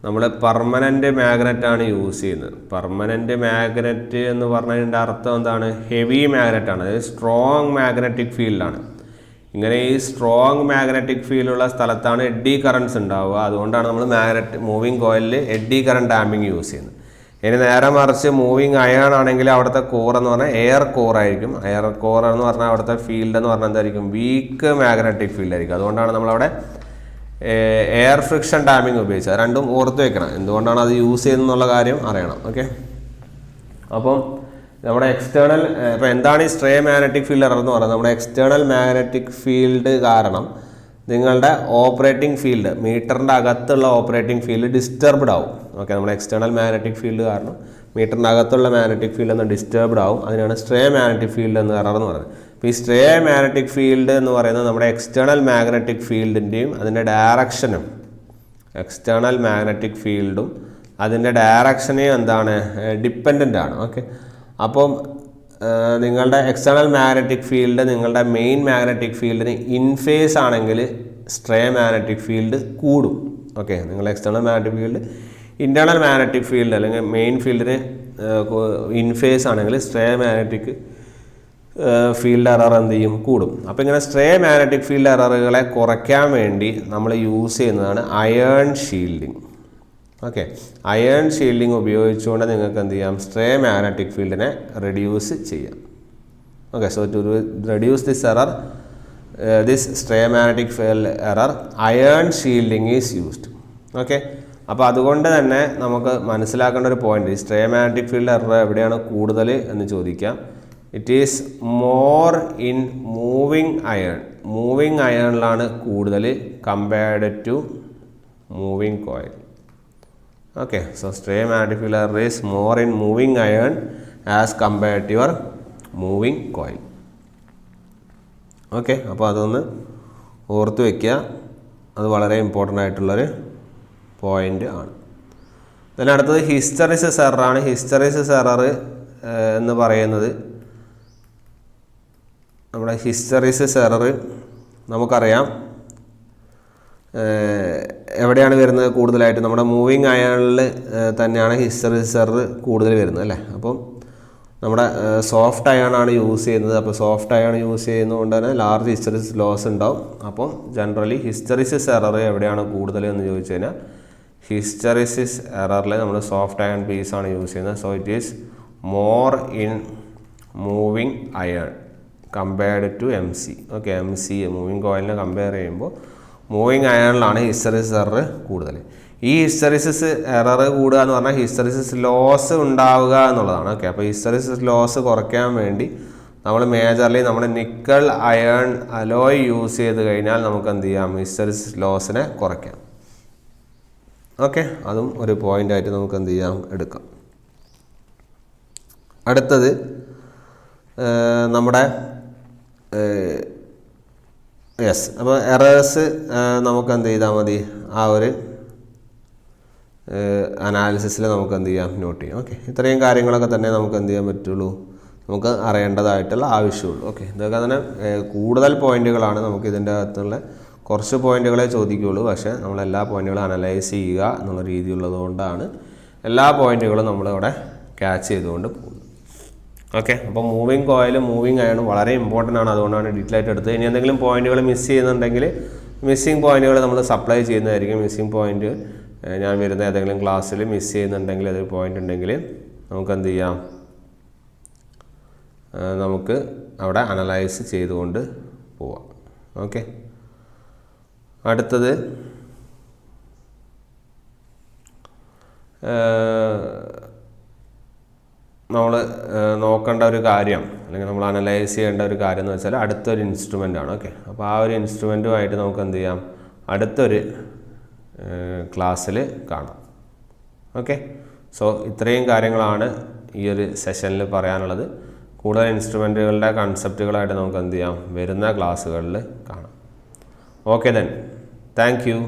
നമ്മൾ പെർമനൻറ്റ് മാഗ്നറ്റാണ് യൂസ് ചെയ്യുന്നത്. പെർമനൻറ്റ് മാഗ്നറ്റ് എന്ന് പറഞ്ഞതിൻ്റെ അർത്ഥം എന്താണ്, ഹെവി മാഗ്നറ്റാണ്, അതായത് സ്ട്രോങ് മാഗ്നറ്റിക് ഫീൽഡാണ്. ഇങ്ങനെ ഈ സ്ട്രോങ് മാഗ്നറ്റിക് ഫീൽഡുള്ള സ്ഥലത്താണ് എഡ്ഡി കറൻസ് ഉണ്ടാവുക. അതുകൊണ്ടാണ് നമ്മൾ മൂവിങ് കോയിലിൽ എഡ്ഡി കറണ്ട് ഡാമ്പിങ് യൂസ് ചെയ്യുന്നത്. ഇനി നേരെ മറിച്ച് മൂവിങ് അയൺ ആണെങ്കിൽ അവിടുത്തെ കോർ എന്ന് പറഞ്ഞാൽ എയർ കോർ ആയിരിക്കും. എയർ കോർ എന്ന് പറഞ്ഞാൽ അവിടുത്തെ ഫീൽഡ് എന്ന് പറഞ്ഞാൽ എന്തായിരിക്കും, വീക്ക് മാഗ്നറ്റിക് ഫീൽഡ് ആയിരിക്കും. അതുകൊണ്ടാണ് നമ്മളവിടെ എയർ ഫ്രിക്ഷൻ ഡാമിങ് ഉപയോഗിച്ചത്. രണ്ടും ഓർത്ത് വെക്കണം, എന്തുകൊണ്ടാണ് അത് യൂസ് ചെയ്യുന്നുള്ള കാര്യം അറിയണം. ഓക്കെ, അപ്പം നമ്മുടെ എക്സ്റ്റേണൽ, ഇപ്പോൾ എന്താണ് ഈ സ്ട്രേ മാഗ്നറ്റിക് ഫീൽഡ് എറർ എന്ന് പറയുന്നത്, നമ്മുടെ എക്സ്റ്റേണൽ മാഗ്നറ്റിക് ഫീൽഡ് കാരണം നിങ്ങളുടെ ഓപ്പറേറ്റിംഗ് ഫീൽഡ്, മീറ്ററിൻ്റെ അകത്തുള്ള ഓപ്പറേറ്റിംഗ് ഫീൽഡ് ഡിസ്റ്റർബ്ഡ് ആവും. ഓക്കെ, നമ്മുടെ എക്സ്റ്റേണൽ മാഗ്നറ്റിക് ഫീൽഡ് കാരണം മീറ്ററിൻ്റെ അകത്തുള്ള മാഗ്നറ്റിക് ഫീൽഡ് എന്ന് ഡിസ്റ്റർബ്ഡ് ആവും. അതിനാണ് സ്ട്രേ മാഗ്നറ്റിക് ഫീൽഡ് എന്ന് എറർ എന്ന് പറയുന്നത്. അപ്പോൾ ഈ സ്ട്രേ മാഗ്നറ്റിക് ഫീൽഡ് എന്ന് പറയുന്നത് നമ്മുടെ എക്സ്റ്റേണൽ മാഗ്നറ്റിക് ഫീൽഡിൻ്റെയും അതിൻ്റെ ഡയറക്ഷനും, എക്സ്റ്റേണൽ മാഗ്നറ്റിക് ഫീൽഡും അതിൻ്റെ ഡയറക്ഷനെയും എന്താണ്, ഡിപ്പെൻഡൻ്റ് ആണ്. ഓക്കെ, അപ്പം നിങ്ങളുടെ എക്സ്റ്റേണൽ മാഗ്നറ്റിക് ഫീൽഡ് നിങ്ങളുടെ മെയിൻ മാഗ്നറ്റിക് ഫീൽഡിന് ഇൻഫേസ് ആണെങ്കിൽ സ്ട്രേ മാഗ്നറ്റിക് ഫീൽഡ് കൂടും. ഓക്കെ, നിങ്ങളുടെ external magnetic field internal magnetic field അല്ലെങ്കിൽ മെയിൻ ഫീൽഡിന് ഇൻഫേസ് ആണെങ്കിൽ സ്ട്രേ മാഗ്നറ്റിക് ഫീൽഡ് എറർ എന്ത് ചെയ്യും, കൂടും. അപ്പോൾ ഇങ്ങനെ സ്ട്രേ മാഗ്നറ്റിക് ഫീൽഡ് എററുകളെ കുറയ്ക്കാൻ വേണ്ടി നമ്മൾ യൂസ് ചെയ്യുന്നതാണ് iron shielding. Okay, iron shielding ഉപയോഗിച്ചുകൊണ്ട് നിങ്ങൾക്ക് എന്ത് ചെയ്യാം, സ്ട്രേ മാഗ്നറ്റിക് ഫീൽഡിനെ റെഡ്യൂസ് ചെയ്യാം. Okay, so to reduce this error, this stray magnetic field error, iron shielding is used. Okay, അപ്പോൾ അതുകൊണ്ട് തന്നെ നമുക്ക് മനസ്സിലാക്കേണ്ട ഒരു പോയിന്റ്, ഈ സ്ട്രേ മാഗ്നറ്റിക് ഫീൽഡ് എറർ എവിടെയാണ് കൂടുതൽ എന്ന് ചോദിക്കാം. It is more in moving iron. Moving അയേണിലാണ് കൂടുതൽ compared to moving coil. Okay, so stray magnetic field error is more in moving iron as compared to your moving coil. Okay, അപ്പോൾ അതൊന്ന് ഓർത്ത് വയ്ക്കുക, അത് വളരെ ഇമ്പോർട്ടൻ്റ് ആയിട്ടുള്ളൊരു പോയിൻ്റ് ആണ്. then അടുത്തത് ഹിസ്റ്ററിസിസ് എററാണ്. ഹിസ്റ്ററിസിസ് എറർ എന്ന് പറയുന്നത്, നമ്മുടെ ഹിസ്റ്ററിസിസ് എറർ നമുക്കറിയാം എവിടെയാണ് വരുന്നത്, കൂടുതലായിട്ട് നമ്മുടെ മൂവിങ് അയണിൽ തന്നെയാണ് ഹിസ്റ്ററിസിസ് എറർ കൂടുതൽ വരുന്നത് അല്ലേ. അപ്പം നമ്മുടെ സോഫ്റ്റ് അയൺ ആണ് യൂസ് ചെയ്യുന്നത്. അപ്പോൾ സോഫ്റ്റ് അയൺ യൂസ് ചെയ്യുന്നതുകൊണ്ട് തന്നെ ലാർജ് ഹിസ്റ്ററിസിസ് ലോസ് ഉണ്ടാവും. അപ്പം ജനറലി ഹിസ്റ്ററിസിസ് എറർ എവിടെയാണ് കൂടുതൽ എന്ന് ചോദിച്ചു കഴിഞ്ഞാൽ ഹിസ്റ്ററിസിസ് എററിൽ നമ്മൾ സോഫ്റ്റ് അയൺ പീസ് ആണ് യൂസ് ചെയ്യുന്നത്. So it is more in moving iron compared to MC. Okay, MC moving കോയിലിനെ കമ്പയർ ചെയ്യുമ്പോൾ മൂവിങ് അയണിലാണ് ഹിസ്റ്ററിസിസ് എറർ കൂടുതൽ. ഈ ഹിസ്റ്ററിസിസ് എറർ കൂടുക എന്ന് പറഞ്ഞാൽ ഹിസ്റ്ററിസിസ് ലോസ് ഉണ്ടാവുക എന്നുള്ളതാണ്. ഓക്കെ, അപ്പോൾ ഹിസ്റ്ററിസിസ് ലോസ് കുറയ്ക്കാൻ വേണ്ടി നമ്മൾ മേജർലി നമ്മുടെ നിക്കൽ അയൺ അലോയ് യൂസ് ചെയ്ത് കഴിഞ്ഞാൽ നമുക്ക് എന്ത് ചെയ്യാം, ഹിസ്റ്ററിസിസ് ലോസിനെ കുറയ്ക്കാം. ഓക്കെ, അതും ഒരു പോയിൻ്റായിട്ട് നമുക്ക് എന്ത് ചെയ്യാം, എടുക്കാം. അടുത്തത് നമ്മുടെ യെസ്, അപ്പോൾ എറേഴ്സ് നമുക്ക് എന്ത് ചെയ്താൽ മതി, ആ ഒരു അനാലിസിസിൽ നമുക്ക് എന്ത് ചെയ്യാം, നോട്ട് ചെയ്യാം. ഓക്കെ, ഇത്രയും കാര്യങ്ങളൊക്കെ തന്നെ നമുക്ക് എന്ത് ചെയ്യാൻ പറ്റുള്ളൂ, നമുക്ക് അറിയേണ്ടതായിട്ടുള്ള ആവശ്യമുള്ളൂ. ഓക്കെ, ഇതൊക്കെ തന്നെ കൂടുതൽ പോയിന്റുകളാണ്. നമുക്ക് ഇതിൻ്റെ അകത്തുള്ള കുറച്ച് പോയിന്റുകളെ ചോദിക്കുകയുള്ളൂ. പക്ഷേ നമ്മളെല്ലാ പോയിന്റുകളും അനലൈസ് ചെയ്യുക എന്നുള്ള രീതിയുള്ളതുകൊണ്ടാണ് എല്ലാ പോയിന്റുകളും നമ്മളിവിടെ ക്യാച്ച് ചെയ്തുകൊണ്ട് പോകുന്നത്. ഓക്കെ, അപ്പോൾ മൂവിങ് കോയിലും മൂവിങ് അയണും വളരെ ഇമ്പോർട്ടൻ്റ് ആണ്. അതുകൊണ്ടാണ് ഡീറ്റെയിൽ ആയിട്ട് എടുത്തത്. ഇനി എന്തെങ്കിലും പോയിന്റുകൾ മിസ് ചെയ്യുന്നുണ്ടെങ്കിൽ മിസ്സിംഗ് പോയിന്റുകൾ നമ്മൾ സപ്ലൈ ചെയ്യുന്നതായിരിക്കും. മിസ്സിംഗ് പോയിന്റ് ഞാൻ വരുന്ന ഏതെങ്കിലും ക്ലാസ്സിൽ മിസ് ചെയ്യുന്നുണ്ടെങ്കിൽ അതൊരു പോയിന്റ് ഉണ്ടെങ്കിൽ നമുക്ക് എന്ത് ചെയ്യാം, നമുക്ക് അവിടെ അനലൈസ് ചെയ്തുകൊണ്ട് പോവാം. ഓക്കെ, അടുത്തത് നമ്മൾ നോക്കേണ്ട ഒരു കാര്യം അല്ലെങ്കിൽ നമ്മൾ അനലൈസ് ചെയ്യേണ്ട ഒരു കാര്യം എന്ന് വെച്ചാൽ അടുത്തൊരു ഇൻസ്ട്രുമെൻ്റ് ആണ്. ഓക്കെ, അപ്പോൾ ആ ഒരു ഇൻസ്ട്രുമെൻറ്റുമായിട്ട് നമുക്ക് എന്ത് ചെയ്യാം, അടുത്തൊരു ക്ലാസ്സിൽ കാണാം. ഓക്കെ, സോ ഇത്രയും കാര്യങ്ങളാണ് ഈ ഒരു സെഷനിൽ പറയാനുള്ളത്. കൂടുതൽ ഇൻസ്ട്രുമെൻറ്റുകളുടെ കൺസെപ്റ്റുകളായിട്ട് നമുക്ക് എന്ത് ചെയ്യാം, വരുന്ന ക്ലാസ്സുകളിൽ കാണാം. Okay then, thank you.